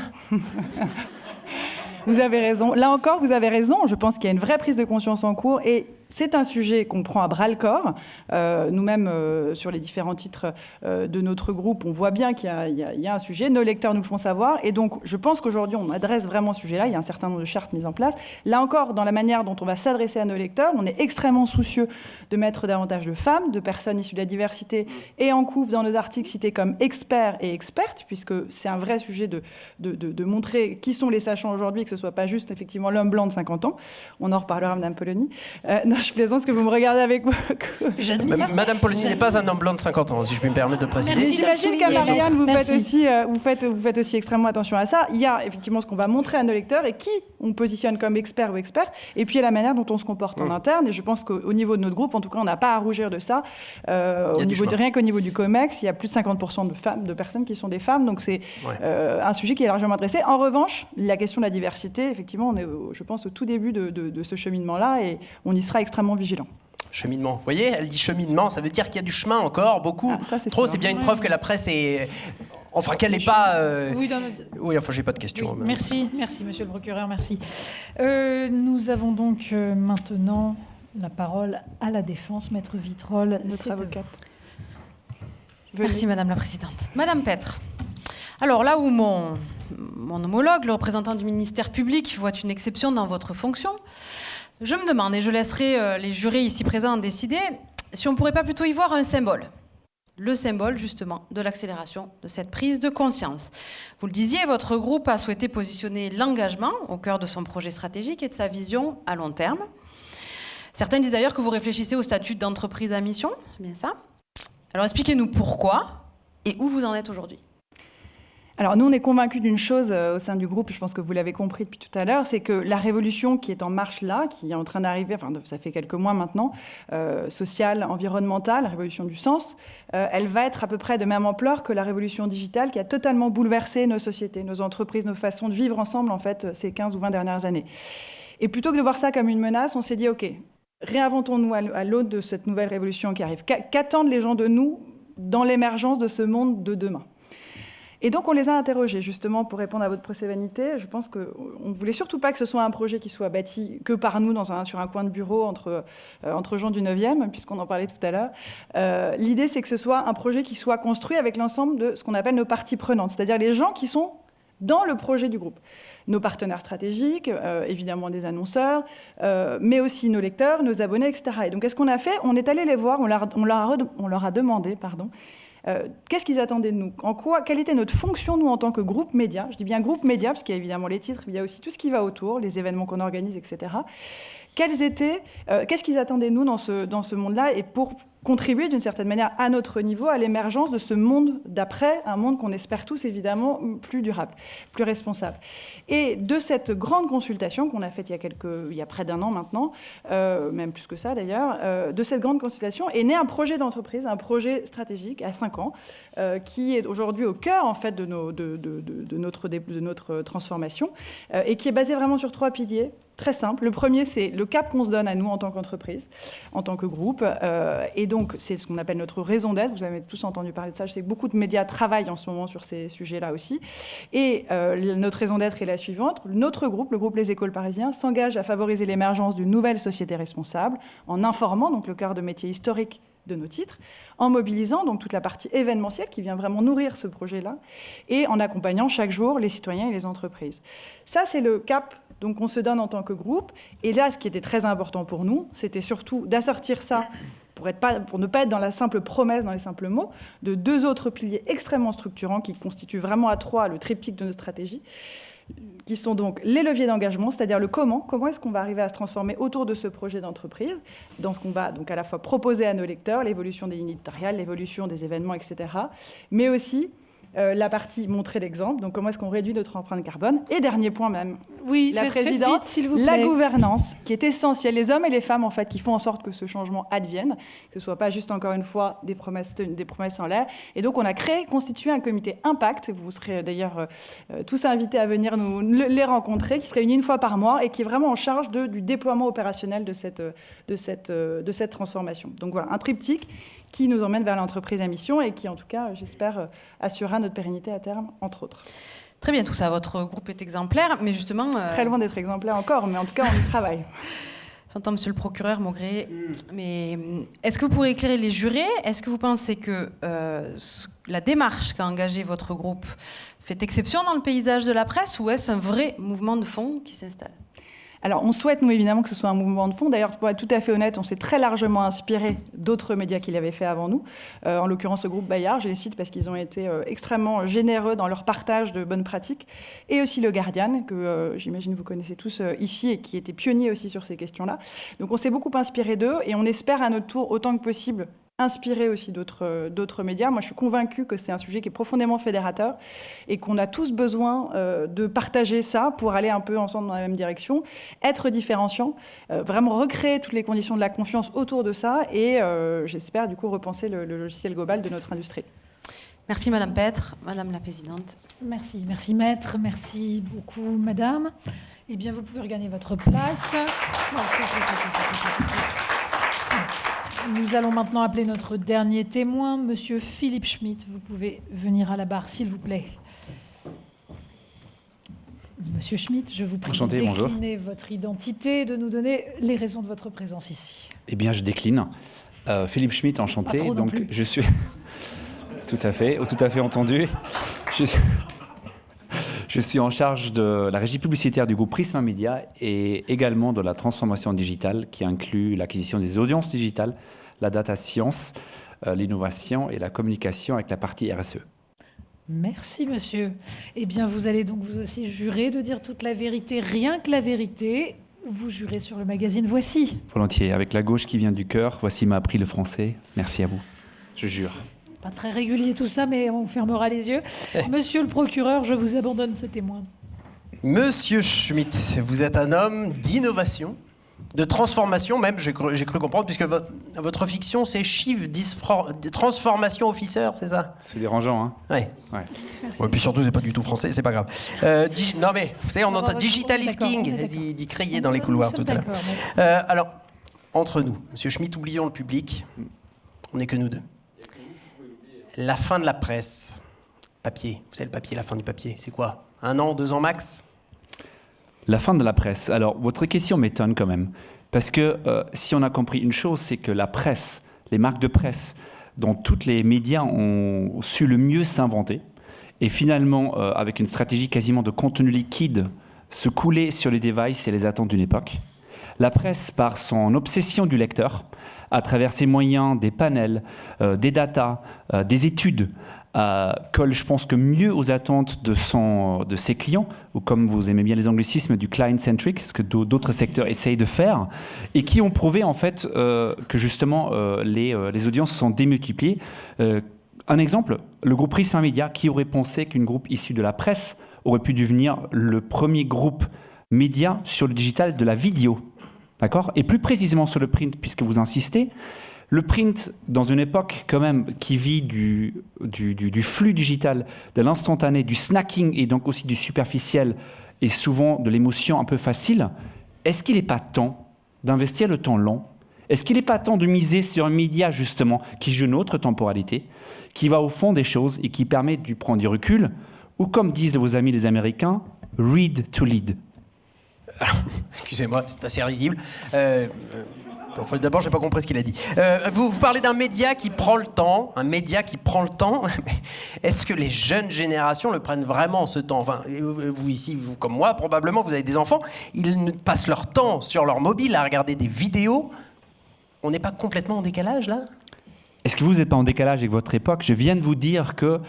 Vous avez raison. Là encore, vous avez raison. Je pense qu'il y a une vraie prise de conscience en cours et c'est un sujet qu'on prend à bras-le-corps. Nous-mêmes, sur les différents titres de notre groupe, on voit bien qu'il y a un sujet. Nos lecteurs nous le font savoir. Et donc, je pense qu'aujourd'hui, on adresse vraiment ce sujet-là. Il y a un certain nombre de chartes mises en place. Là encore, dans la manière dont on va s'adresser à nos lecteurs, on est extrêmement soucieux de mettre davantage de femmes, de personnes issues de la diversité et en couve dans nos articles cités comme experts et expertes, puisque c'est un vrai sujet de montrer qui sont les sachants aujourd'hui, que ce ne soit pas juste, effectivement, l'homme blanc de 50 ans. On en reparlera, Madame Polony. Non, je plaisante, que vous me regardez avec moi. Madame Polony n'est pas un homme blanc de 50 ans, si je puis me permettre de préciser. Mais j'imagine qu'à Marianne, vous faites aussi extrêmement attention à ça. Il y a effectivement ce qu'on va montrer à nos lecteurs et qui on positionne comme expert ou experte, et puis il y a la manière dont on se comporte en interne. Et je pense qu'au niveau de notre groupe, en tout cas, on n'a pas à rougir de ça. Rien qu'au niveau du COMEX, il y a plus de 50% de personnes qui sont des femmes. Donc c'est un sujet qui est largement adressé. En revanche, la question de la diversité, effectivement, on est, je pense, au tout début de ce cheminement-là et on y sera extrêmement vigilant. Cheminement. Vous voyez, elle dit cheminement, ça veut dire qu'il y a du chemin encore, beaucoup. Trop, c'est bien une preuve que la presse est... Enfin, qu'elle n'est pas... Oui, enfin, j'ai pas de questions. Merci, monsieur le procureur, merci. Nous avons donc maintenant la parole à la défense. Maître Vitrolles, notre avocate. Merci, Madame la Présidente. Madame Petre, alors là où mon homologue, le représentant du ministère public, voit une exception dans votre fonction, je me demande, et je laisserai les jurés ici présents en décider, si on ne pourrait pas plutôt y voir un symbole. Le symbole, justement, de l'accélération de cette prise de conscience. Vous le disiez, votre groupe a souhaité positionner l'engagement au cœur de son projet stratégique et de sa vision à long terme. Certains disent d'ailleurs que vous réfléchissez au statut d'entreprise à mission, c'est bien ça. Alors expliquez-nous pourquoi et où vous en êtes aujourd'hui. Alors nous, on est convaincus d'une chose au sein du groupe, je pense que vous l'avez compris depuis tout à l'heure, c'est que la révolution qui est en marche là, qui est en train d'arriver, enfin ça fait quelques mois maintenant, sociale, environnementale, la révolution du sens, elle va être à peu près de même ampleur que la révolution digitale qui a totalement bouleversé nos sociétés, nos entreprises, nos façons de vivre ensemble en fait ces 15 ou 20 dernières années. Et plutôt que de voir ça comme une menace, on s'est dit ok, réinventons-nous à l'aune de cette nouvelle révolution qui arrive. Qu'attendent les gens de nous dans l'émergence de ce monde de demain ? Et donc, on les a interrogés, justement, pour répondre à votre procès-vanité. Je pense qu'on ne voulait surtout pas que ce soit un projet qui soit bâti que par nous sur un coin de bureau entre gens du 9e, puisqu'on en parlait tout à l'heure. L'idée, c'est que ce soit un projet qui soit construit avec l'ensemble de ce qu'on appelle nos parties prenantes, c'est-à-dire les gens qui sont dans le projet du groupe. Nos partenaires stratégiques, évidemment des annonceurs, mais aussi nos lecteurs, nos abonnés, etc. Et donc, qu'est-ce qu'on a fait ? On est allé les voir, on leur a demandé, qu'est-ce qu'ils attendaient de nous ? Quelle était notre fonction, nous, en tant que groupe média ? Je dis bien groupe média, parce qu'il y a évidemment les titres, mais il y a aussi tout ce qui va autour, les événements qu'on organise, etc. Qu'est-ce qu'ils attendaient de nous dans ce monde-là, et pour contribuer d'une certaine manière à notre niveau à l'émergence de ce monde d'après, un monde qu'on espère tous évidemment plus durable, plus responsable. Et de cette grande consultation qu'on a faite il y a près d'un an maintenant, même plus que ça d'ailleurs, de cette grande consultation est né un projet d'entreprise, un projet stratégique à 5 ans, qui est aujourd'hui au cœur en fait de notre transformation, et qui est basé vraiment sur 3 piliers. Très simple. Le premier, c'est le cap qu'on se donne à nous en tant qu'entreprise, en tant que groupe. Et donc, c'est ce qu'on appelle notre raison d'être. Vous avez tous entendu parler de ça. Je sais que beaucoup de médias travaillent en ce moment sur ces sujets-là aussi. Et notre raison d'être est la suivante. Notre groupe, le groupe Les Écoles Parisiens, s'engage à favoriser l'émergence d'une nouvelle société responsable en informant, donc le cœur de métier historique de nos titres, en mobilisant donc toute la partie événementielle qui vient vraiment nourrir ce projet-là, et en accompagnant chaque jour les citoyens et les entreprises. Ça, c'est le cap donc, qu'on se donne en tant que groupe. Et là, ce qui était très important pour nous, c'était surtout d'assortir ça, pour ne pas être dans la simple promesse, dans les simples mots, de 2 autres piliers extrêmement structurants qui constituent vraiment à 3 le triptyque de nos stratégies, qui sont donc les leviers d'engagement, c'est-à-dire le comment est-ce qu'on va arriver à se transformer autour de ce projet d'entreprise, dans ce qu'on va donc à la fois proposer à nos lecteurs, l'évolution des lignes éditoriales, l'évolution des événements, etc., mais aussi la partie montrer l'exemple, donc comment est-ce qu'on réduit notre empreinte carbone. Et dernier point même, Oui, la faites présidente, vite, s'il vous plaît. la gouvernance, qui est essentielle, les hommes et les femmes en fait, qui font en sorte que ce changement advienne, que ce soit pas juste encore une fois des promesses en l'air. Et donc on a constitué un comité impact, vous serez d'ailleurs tous invités à venir les rencontrer, qui se réunit une fois par mois et qui est vraiment en charge du déploiement opérationnel de cette transformation. Donc voilà, un triptyque qui nous emmène vers l'entreprise à mission et qui, en tout cas, j'espère, assurera notre pérennité à terme, entre autres. Très bien, tout ça. Votre groupe est exemplaire, mais justement... Très loin d'être exemplaire encore, mais en tout cas, on y travaille. J'entends monsieur le procureur Maugré, mais est-ce que vous pourrez éclairer les jurés? Est-ce que vous pensez que la démarche qu'a engagée votre groupe fait exception dans le paysage de la presse, ou est-ce un vrai mouvement de fond qui s'installe? Alors, on souhaite, nous, évidemment, que ce soit un mouvement de fond. D'ailleurs, pour être tout à fait honnête, on s'est très largement inspiré d'autres médias qui l'avaient fait avant nous. En l'occurrence, le groupe Bayard, je les cite parce qu'ils ont été extrêmement généreux dans leur partage de bonnes pratiques. Et aussi le Guardian, que j'imagine vous connaissez tous ici et qui était pionnier aussi sur ces questions-là. Donc, on s'est beaucoup inspiré d'eux et on espère à notre tour, autant que possible, inspiré aussi d'autres médias. Moi, je suis convaincue que c'est un sujet qui est profondément fédérateur et qu'on a tous besoin de partager ça pour aller un peu ensemble dans la même direction, être différenciant, vraiment recréer toutes les conditions de la confiance autour de ça et j'espère du coup repenser le logiciel global de notre industrie. Merci Madame Petre, Madame la Présidente. Merci Maître, merci beaucoup Madame. Eh bien, vous pouvez regagner votre place. Nous allons maintenant appeler notre dernier témoin, Monsieur Philippe Schmitt. Vous pouvez venir à la barre, s'il vous plaît. Monsieur Schmitt, je vous prie de décliner votre identité et de nous donner les raisons de votre présence ici. Eh bien, je décline. Philippe Schmitt, enchanté. Pas trop Donc, non plus. je suis tout à fait entendu. Je suis en charge de la régie publicitaire du groupe Prisma Media et également de la transformation digitale qui inclut l'acquisition des audiences digitales, la data science, l'innovation et la communication avec la partie RSE. Merci, monsieur. Eh bien, vous allez donc vous aussi jurer de dire toute la vérité, rien que la vérité. Vous jurez sur le magazine Voici. Volontiers. Avec la gauche qui vient du cœur, Voici m'a appris le français. Merci à vous. Je jure. Pas très régulier tout ça, mais on fermera les yeux. Monsieur le procureur, je vous abandonne ce témoin. Monsieur Schmitt, vous êtes un homme d'innovation, de transformation même, j'ai cru comprendre, puisque votre fiction, c'est Chief Transformation Officer, c'est ça? C'est dérangeant, hein? Ouais. Ouais, puis surtout, c'est pas du tout français, c'est pas grave. Non mais, vous savez, on entend Digital is King, dit crier dans les couloirs tout à l'heure. Alors, entre nous, Monsieur Schmitt, oublions le public, on n'est que nous deux. La fin de la presse, papier, vous savez le papier, la fin du papier, c'est quoi? 1 an, 2 ans max? La fin de la presse. Alors, votre question m'étonne quand même. Parce que si on a compris une chose, c'est que la presse, les marques de presse, dont tous les médias ont su le mieux s'inventer, et finalement, avec une stratégie quasiment de contenu liquide, se couler sur les devices et les attentes d'une époque. La presse, par son obsession du lecteur, à travers ses moyens, des panels, des datas, des études, colle, je pense, que mieux aux attentes de ses clients, ou comme vous aimez bien les anglicismes, du client-centric, ce que d'autres secteurs essayent de faire, et qui ont prouvé en fait que justement les audiences sont démultipliées. Un exemple, le groupe Prisma Media, qui aurait pensé qu'une groupe issue de la presse aurait pu devenir le premier groupe média sur le digital de la vidéo, d'accord? Et plus précisément sur le print, puisque vous insistez. Le print, dans une époque quand même qui vit du flux digital, de l'instantané, du snacking et donc aussi du superficiel et souvent de l'émotion un peu facile, est-ce qu'il n'est pas temps d'investir le temps long? Est-ce qu'il n'est pas temps de miser sur un média justement qui joue une autre temporalité, qui va au fond des choses et qui permet de prendre du recul, ou comme disent vos amis les Américains, read to lead? Excusez-moi, c'est assez risible. Enfin, d'abord, j'ai pas compris ce qu'il a dit. Vous parlez d'un média qui prend le temps, Est-ce que les jeunes générations le prennent vraiment, ce temps? Enfin, vous ici, vous comme moi, probablement, vous avez des enfants, ils passent leur temps sur leur mobile à regarder des vidéos. On n'est pas complètement en décalage, là? Est-ce que vous n'êtes pas en décalage avec votre époque? Je viens de vous dire que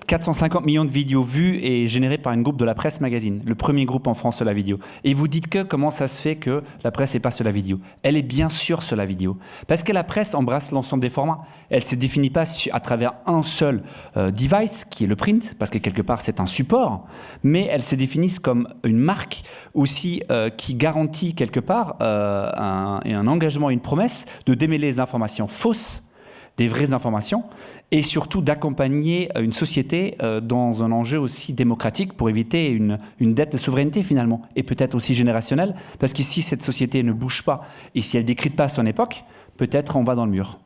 450 millions de vidéos vues est généré par un groupe de la Presse Magazine, le premier groupe en France sur la vidéo. Et vous dites que comment ça se fait que la presse n'est pas sur la vidéo? Elle est bien sûr sur la vidéo. Parce que la presse embrasse l'ensemble des formats. Elle ne se définit pas à travers un seul device, qui est le print, parce que quelque part c'est un support, mais elle se définit comme une marque aussi qui garantit quelque part un engagement et une promesse de démêler les informations fausses des vraies informations, et surtout d'accompagner une société dans un enjeu aussi démocratique pour éviter une dette de souveraineté finalement, et peut-être aussi générationnelle, parce que si cette société ne bouge pas, et si elle ne décrypte pas son époque, peut-être on va dans le mur.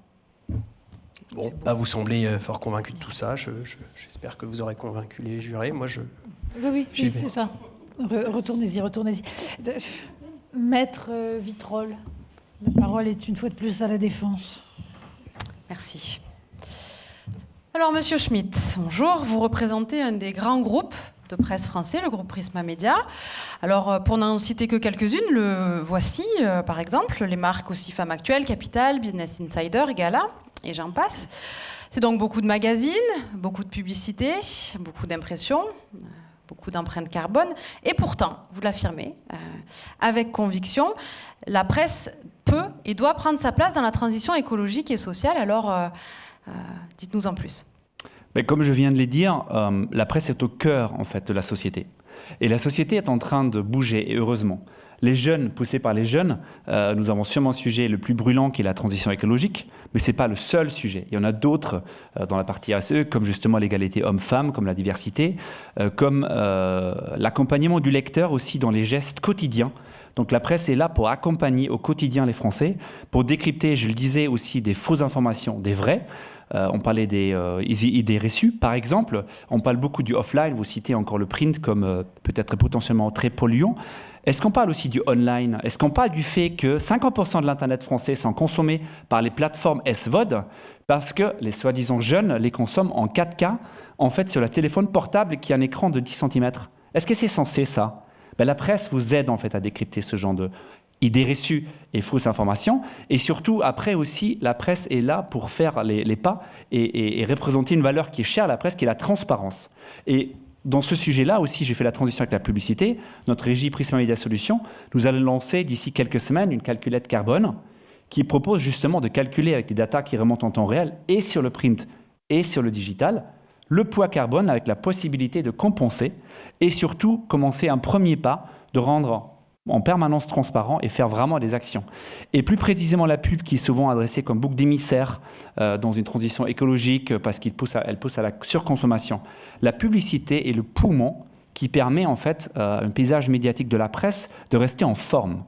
Bon, bah vous semblez fort convaincu de tout ça, j'espère que vous aurez convaincu les jurés, moi je... Oui, c'est ça. Retournez-y. Maître Vitrolles, la parole est une fois de plus à la défense. Merci. Alors, Monsieur Schmitt, bonjour. Vous représentez un des grands groupes de presse français, le groupe Prisma Media. Alors, pour n'en citer que quelques-unes, le Voici, par exemple, les marques aussi Femmes Actuelles, Capital, Business Insider, Gala, et j'en passe. C'est donc beaucoup de magazines, beaucoup de publicités, beaucoup d'impressions, beaucoup d'empreintes carbone. Et pourtant, vous l'affirmez, avec conviction, la presse peut et doit prendre sa place dans la transition écologique et sociale. Alors, dites-nous en plus. Mais comme je viens de le dire, la presse est au cœur en fait, de la société. Et la société est en train de bouger, et heureusement. Les jeunes, poussés par les jeunes, nous avons sûrement le sujet le plus brûlant qui est la transition écologique, mais ce n'est pas le seul sujet. Il y en a d'autres dans la partie RSE, comme justement l'égalité homme-femme, comme la diversité, comme l'accompagnement du lecteur aussi dans les gestes quotidiens. Donc la presse est là pour accompagner au quotidien les Français, pour décrypter, je le disais aussi, des fausses informations, des vraies. On parlait des idées reçues, par exemple. On parle beaucoup du offline, vous citez encore le print comme peut-être potentiellement très polluant. Est-ce qu'on parle aussi du online? Est-ce qu'on parle du fait que 50% de l'Internet français sont consommés par les plateformes SVOD parce que les soi-disant jeunes les consomment en 4K, en fait sur le téléphone portable qui a un écran de 10 cm? Est-ce que c'est censé ça? La presse vous aide en fait à décrypter ce genre d'idées reçues et fausses informations. Et surtout, après aussi, la presse est là pour faire les pas et représenter une valeur qui est chère à la presse, qui est la transparence. Et dans ce sujet-là aussi, j'ai fait la transition avec la publicité. Notre régie Prisma Media Solutions, nous allons lancer d'ici quelques semaines une calculette carbone qui propose justement de calculer avec des datas qui remontent en temps réel et sur le print et sur le digital, le poids carbone avec la possibilité de compenser et surtout commencer un premier pas de rendre en permanence transparent et faire vraiment des actions. Et plus précisément la pub qui est souvent adressée comme bouc d'émissaire dans une transition écologique parce qu'elle pousse à la surconsommation. La publicité est le poumon qui permet en fait un paysage médiatique de la presse de rester en forme.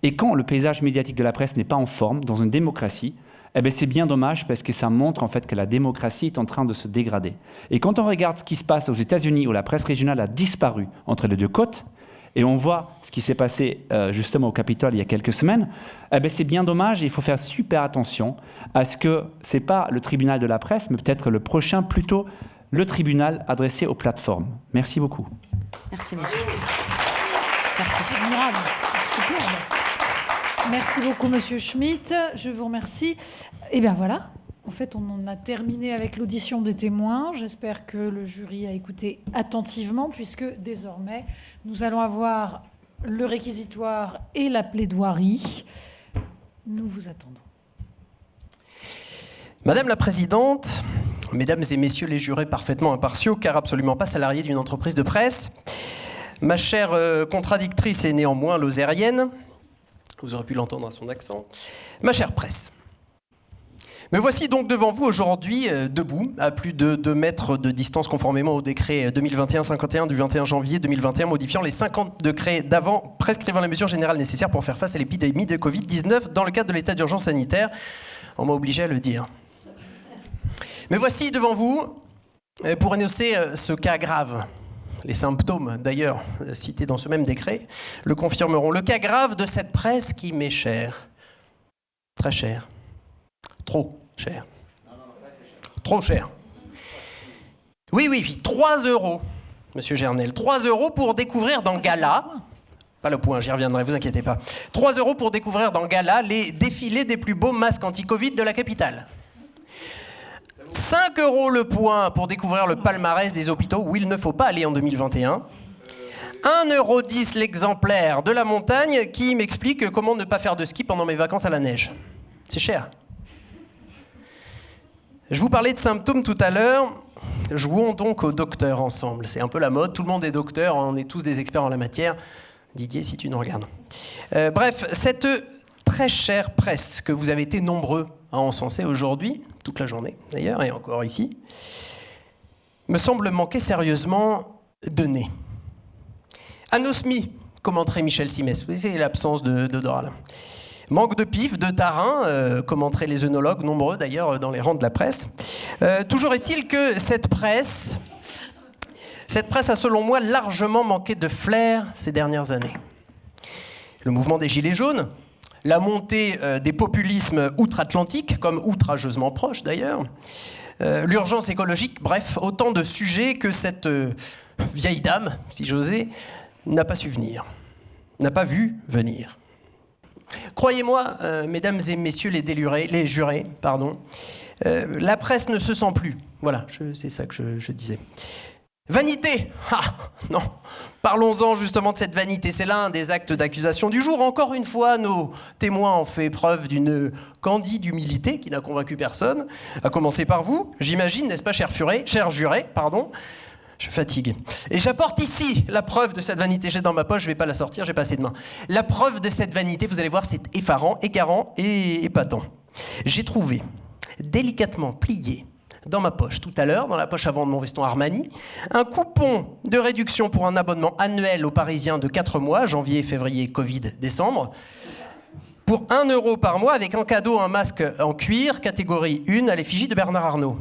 Et quand le paysage médiatique de la presse n'est pas en forme dans une démocratie, c'est bien dommage parce que ça montre en fait que la démocratie est en train de se dégrader. Et quand on regarde ce qui se passe aux États-Unis où la presse régionale a disparu entre les deux côtes, et on voit ce qui s'est passé justement au Capitole il y a quelques semaines, c'est bien dommage et il faut faire super attention à ce que ce n'est pas le tribunal de la presse, mais peut-être le prochain, plutôt le tribunal adressé aux plateformes. Merci beaucoup. Merci, monsieur Schmitt. Merci. Superbe. Merci beaucoup, monsieur Schmitt. Je vous remercie. Et bien voilà. En fait, on en a terminé avec l'audition des témoins. J'espère que le jury a écouté attentivement, puisque désormais, nous allons avoir le réquisitoire et la plaidoirie. Nous vous attendons. Madame la Présidente, Mesdames et Messieurs les jurés parfaitement impartiaux, car absolument pas salariés d'une entreprise de presse, ma chère contradictrice et néanmoins lozérienne, vous aurez pu l'entendre à son accent, ma chère presse. Me voici donc devant vous aujourd'hui, debout, à plus de 2 mètres de distance conformément au décret 2021-51 du 21 janvier 2021 modifiant les 50 décrets d'avant prescrivant les mesures générales nécessaires pour faire face à l'épidémie de Covid-19 dans le cadre de l'état d'urgence sanitaire. On m'a obligé à le dire. Me voici devant vous pour énoncer ce cas grave. Les symptômes, d'ailleurs, cités dans ce même décret, le confirmeront. Le cas grave de cette presse qui m'est chère. Très cher. Trop cher. Trop cher. Oui, 3 €, monsieur Gernel. 3 € pour découvrir dans Gala... Pas le point, j'y reviendrai, vous inquiétez pas. 3 € pour découvrir dans Gala les défilés des plus beaux masques anti-Covid de la capitale. 5 € le point pour découvrir le palmarès des hôpitaux où il ne faut pas aller en 2021. 1,10 € l'exemplaire de la montagne qui m'explique comment ne pas faire de ski pendant mes vacances à la neige. C'est cher. Je vous parlais de symptômes tout à l'heure. Jouons donc au docteur ensemble. C'est un peu la mode, tout le monde est docteur, on est tous des experts en la matière. Didier, si tu nous regardes. Bref, cette très chère presse que vous avez été nombreux à encenser aujourd'hui, toute la journée d'ailleurs, et encore ici, me semble manquer sérieusement de nez. Anosmie, commenterait Michel Simès. Vous voyez l'absence de Doral. Manque de pif, de tarin, commenteraient les œnologues, nombreux d'ailleurs dans les rangs de la presse. Toujours est-il que cette presse a, selon moi, largement manqué de flair ces dernières années. Le mouvement des Gilets jaunes, la montée des populismes outre-Atlantique, comme outrageusement proches d'ailleurs, l'urgence écologique, bref, autant de sujets que cette vieille dame, si j'osais, n'a pas su venir, n'a pas vu venir. Croyez-moi, mesdames et messieurs les jurés, la presse ne se sent plus. Voilà, c'est ça que je disais. Vanité! Ah, non. Parlons-en justement de cette vanité. C'est l'un des actes d'accusation du jour. Encore une fois, nos témoins ont fait preuve d'une candide humilité qui n'a convaincu personne. À commencer par vous, j'imagine, n'est-ce pas, cher juré, Je fatigue. Et j'apporte ici la preuve de cette vanité. J'ai dans ma poche, je ne vais pas la sortir, j'ai pas assez de main. La preuve de cette vanité, vous allez voir, c'est effarant, égarant et épatant. J'ai trouvé, délicatement plié, dans ma poche tout à l'heure, dans la poche avant de mon veston Armani, un coupon de réduction pour un abonnement annuel aux Parisiens de 4 mois, janvier, février, Covid, décembre, pour 1 € par mois, avec en cadeau un masque en cuir, catégorie 1, à l'effigie de Bernard Arnault.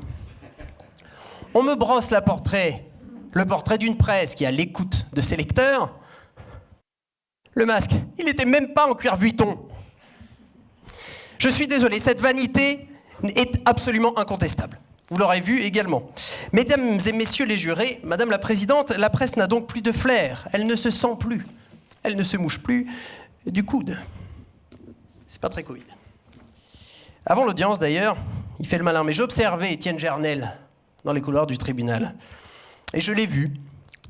On me brosse le portrait d'une presse qui a l'écoute de ses lecteurs. Le masque, il n'était même pas en cuir Vuitton. Je suis désolé, cette vanité est absolument incontestable. Vous l'aurez vu également. Mesdames et messieurs les jurés, Madame la Présidente, la presse n'a donc plus de flair. Elle ne se sent plus. Elle ne se mouche plus du coude. C'est pas très Covid. Avant l'audience, d'ailleurs, il fait le malin, mais j'observais Étienne Gernel dans les couloirs du tribunal. Et je l'ai vu,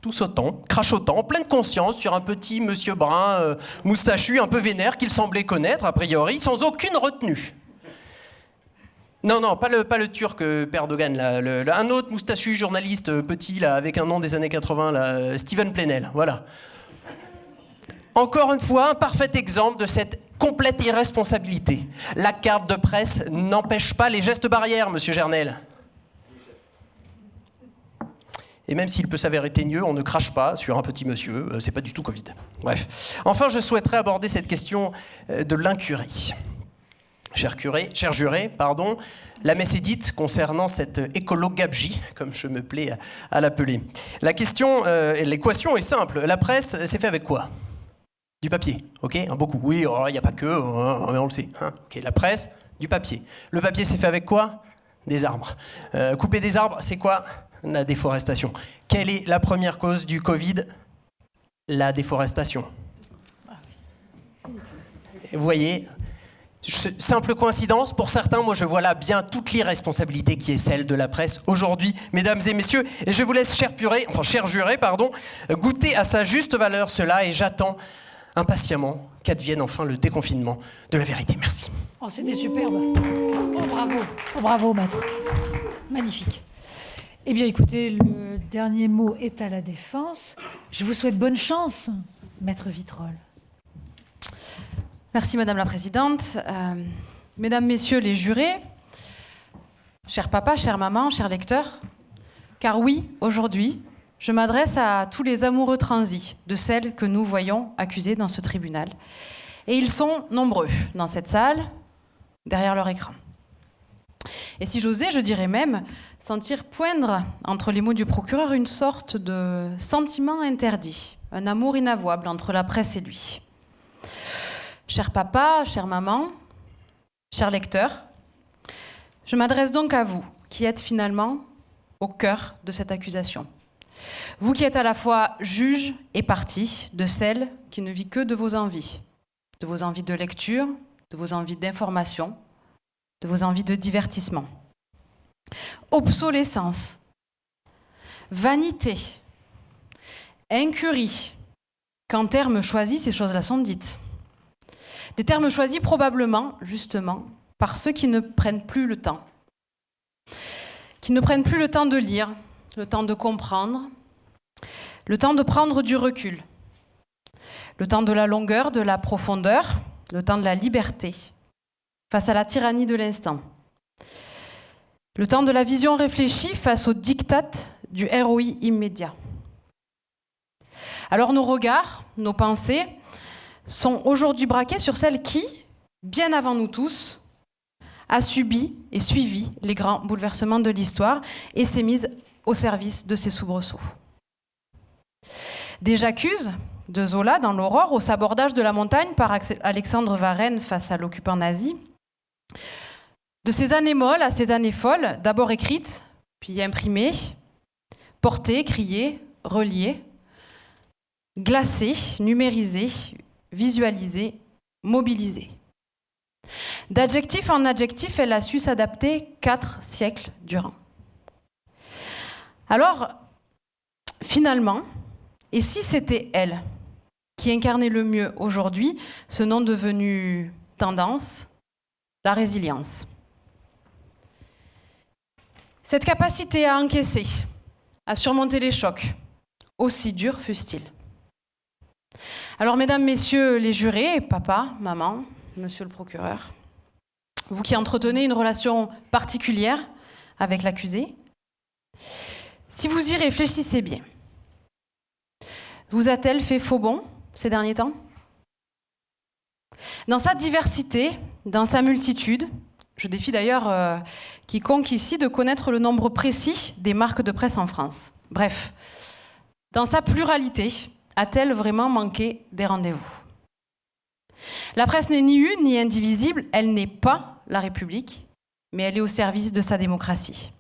tout sautant, crachotant, plein de conscience sur un petit monsieur brun, moustachu, un peu vénère, qu'il semblait connaître, a priori, sans aucune retenue. Non, pas le turc Perdogan, là, un autre moustachu journaliste petit, là, avec un nom des années 80, là, Steven Plenel, voilà. Encore une fois, un parfait exemple de cette complète irresponsabilité. La carte de presse n'empêche pas les gestes barrières, monsieur Gernel. Et même s'il peut s'avérer teigneux, on ne crache pas sur un petit monsieur, c'est pas du tout Covid. Bref. Enfin, je souhaiterais aborder cette question de l'incurie. Cher juré, la messe est dite concernant cette écolo-gabegie, comme je me plais à l'appeler. L'équation est simple. La presse, c'est fait avec quoi? Du papier, ok? Beaucoup. Oui, il n'y a pas que, mais on le sait. Hein, ok, la presse, du papier. Le papier, c'est fait avec quoi? Des arbres. Couper des arbres, c'est quoi? La déforestation. Quelle est la première cause du Covid? La déforestation. Vous voyez, simple coïncidence, pour certains, moi je vois là bien toute l'irresponsabilité qui est celle de la presse aujourd'hui, mesdames et messieurs, et je vous laisse, cher juré, goûter à sa juste valeur cela, et j'attends impatiemment qu'advienne enfin le déconfinement de la vérité. Merci. Oh, c'était superbe. Oh, bravo. Oh, bravo, maître. Magnifique. Eh bien, écoutez, le dernier mot est à la défense. Je vous souhaite bonne chance, maître Vitrolles. Merci, Madame la Présidente. Mesdames, Messieurs les jurés, cher papa, chère maman, chers lecteurs, car oui, aujourd'hui, je m'adresse à tous les amoureux transis de celles que nous voyons accusées dans ce tribunal. Et ils sont nombreux dans cette salle, derrière leur écran. Et si j'osais, je dirais même sentir poindre entre les mots du procureur une sorte de sentiment interdit, un amour inavouable entre la presse et lui. Cher papa, chère maman, chers lecteurs, je m'adresse donc à vous, qui êtes finalement au cœur de cette accusation. Vous qui êtes à la fois juge et partie de celle qui ne vit que de vos envies de lecture, de vos envies d'information, de vos envies de divertissement. Obsolescence, vanité, incurie, qu'en termes choisis, ces choses-là sont dites. Des termes choisis probablement, justement, par ceux qui ne prennent plus le temps. Qui ne prennent plus le temps de lire, le temps de comprendre, le temps de prendre du recul, le temps de la longueur, de la profondeur, le temps de la liberté, face à la tyrannie de l'instant. Le temps de la vision réfléchie face aux diktats du ROI immédiat. Alors nos regards, nos pensées sont aujourd'hui braqués sur celle qui, bien avant nous tous, a subi et suivi les grands bouleversements de l'histoire et s'est mise au service de ces soubresauts. Des J'accuse de Zola dans l'Aurore, au sabordage de la montagne par Alexandre Varenne face à l'occupant nazi. De ces années molles à ces années folles, d'abord écrites, puis imprimées, portées, criées, reliées, glacées, numérisées, visualisées, mobilisées. D'adjectif en adjectif, elle a su s'adapter 4 siècles durant. Alors, finalement, et si c'était elle qui incarnait le mieux aujourd'hui ce nom devenu tendance, la résilience. Cette capacité à encaisser, à surmonter les chocs, aussi durs fussent-ils. Alors, mesdames, messieurs les jurés, papa, maman, monsieur le procureur, vous qui entretenez une relation particulière avec l'accusé, si vous y réfléchissez bien, vous a-t-elle fait faux bond ces derniers temps ? Dans sa diversité, dans sa multitude, je défie d'ailleurs quiconque ici de connaître le nombre précis des marques de presse en France. Bref, dans sa pluralité, a-t-elle vraiment manqué des rendez-vous ? La presse n'est ni une ni indivisible, elle n'est pas la République, mais elle est au service de sa démocratie.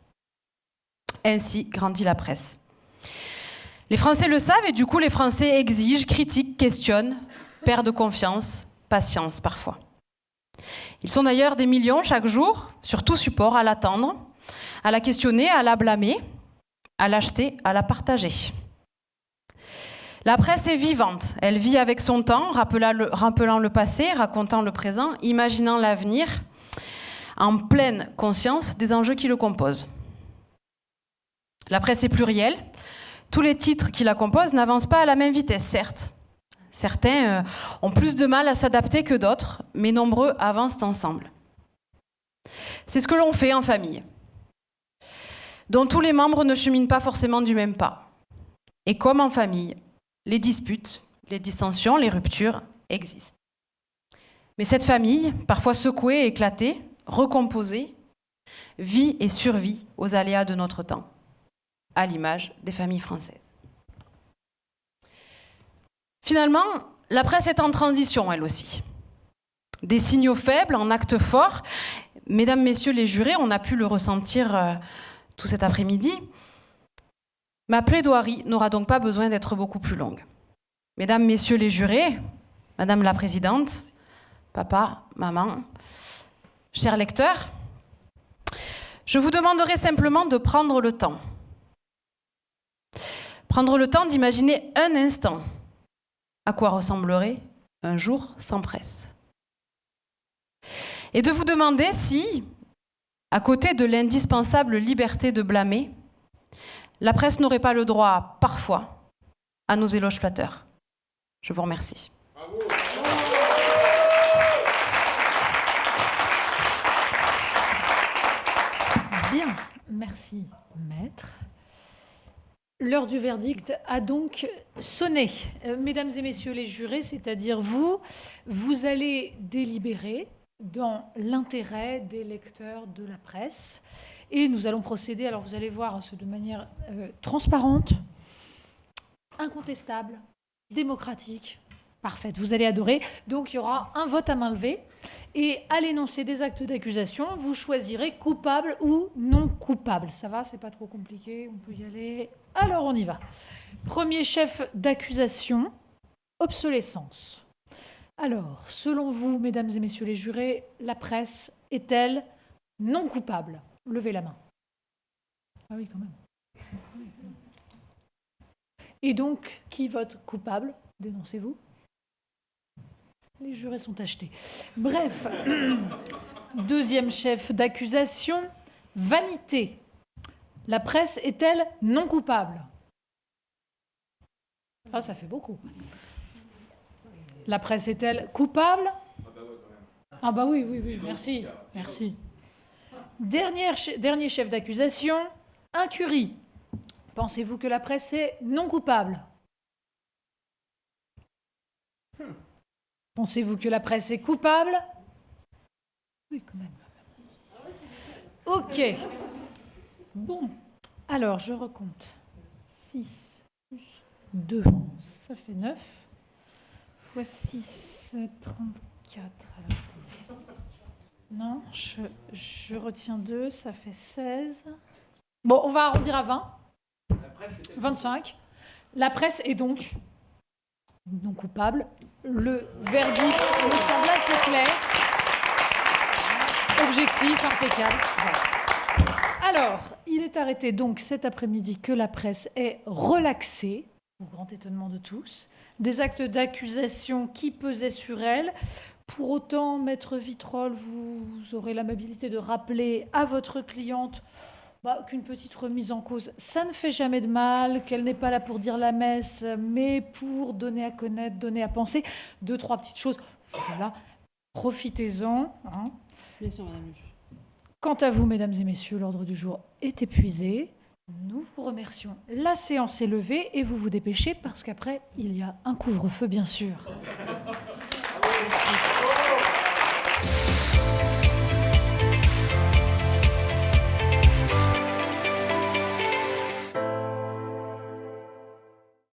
Ainsi grandit la presse. Les Français le savent et du coup les Français exigent, critiquent, questionnent, perdent confiance, patience parfois. Ils sont d'ailleurs des millions chaque jour, sur tout support, à l'attendre, à la questionner, à la blâmer, à l'acheter, à la partager. La presse est vivante, elle vit avec son temps, rappelant le passé, racontant le présent, imaginant l'avenir, en pleine conscience des enjeux qui le composent. La presse est plurielle, tous les titres qui la composent n'avancent pas à la même vitesse, certes. Certains ont plus de mal à s'adapter que d'autres, mais nombreux avancent ensemble. C'est ce que l'on fait en famille, dont tous les membres ne cheminent pas forcément du même pas. Et comme en famille, les disputes, les dissensions, les ruptures existent. Mais cette famille, parfois secouée, éclatée, recomposée, vit et survit aux aléas de notre temps, à l'image des familles françaises. Finalement, la presse est en transition, elle aussi. Des signaux faibles en actes forts. Mesdames, messieurs les jurés, on a pu le ressentir tout cet après-midi. Ma plaidoirie n'aura donc pas besoin d'être beaucoup plus longue. Mesdames, messieurs les jurés, Madame la Présidente, papa, maman, chers lecteurs, je vous demanderai simplement de prendre le temps. Prendre le temps d'imaginer un instant à quoi ressemblerait un jour sans presse. Et de vous demander si, à côté de l'indispensable liberté de blâmer, la presse n'aurait pas le droit, parfois, à nos éloges flatteurs. Je vous remercie. Bravo. Bien, merci, maître. L'heure du verdict a donc sonné. Mesdames et messieurs les jurés, c'est-à-dire vous allez délibérer dans l'intérêt des lecteurs de la presse. Et nous allons procéder, alors vous allez voir, de manière transparente, incontestable, démocratique, Parfait, vous allez adorer. Donc il y aura un vote à main levée. Et à l'énoncé des actes d'accusation, vous choisirez coupable ou non coupable. Ça va, c'est pas trop compliqué, on peut y aller. Alors on y va. Premier chef d'accusation, obsolescence. Alors, selon vous, mesdames et messieurs les jurés, la presse est-elle non coupable? Levez la main. Ah oui, quand même. Et donc, qui vote coupable? Dénoncez-vous. Les jurés sont achetés. Bref, deuxième chef d'accusation, vanité. La presse est-elle non coupable? Ah, ça fait beaucoup. La presse est-elle coupable? Ah bah oui, merci. Dernier chef d'accusation, incurie. Pensez-vous que la presse est non coupable? Pensez-vous que la presse est coupable? Oui, quand même. Ok. Bon. Alors, je recompte. 6 plus 2, ça fait 9. Fois 6, 34. Alors, non, je retiens 2, ça fait 16. Bon, on va arrondir à 20. 25. La presse est donc non coupable. Le verdict me semble assez clair. Objectif, impeccable. Voilà. Alors, il est arrêté donc cet après-midi que la presse est relaxée, au grand étonnement de tous, des actes d'accusation qui pesaient sur elle. Pour autant, Maître Vitrolles, vous aurez l'amabilité de rappeler à votre cliente qu'une petite remise en cause, ça ne fait jamais de mal, qu'elle n'est pas là pour dire la messe, mais pour donner à connaître, donner à penser. 2, 3 petites choses. Voilà, profitez-en. Hein. Bien sûr, madame le juge. Quant à vous, mesdames et messieurs, l'ordre du jour est épuisé. Nous vous remercions. La séance est levée et vous vous dépêchez parce qu'après, il y a un couvre-feu, bien sûr.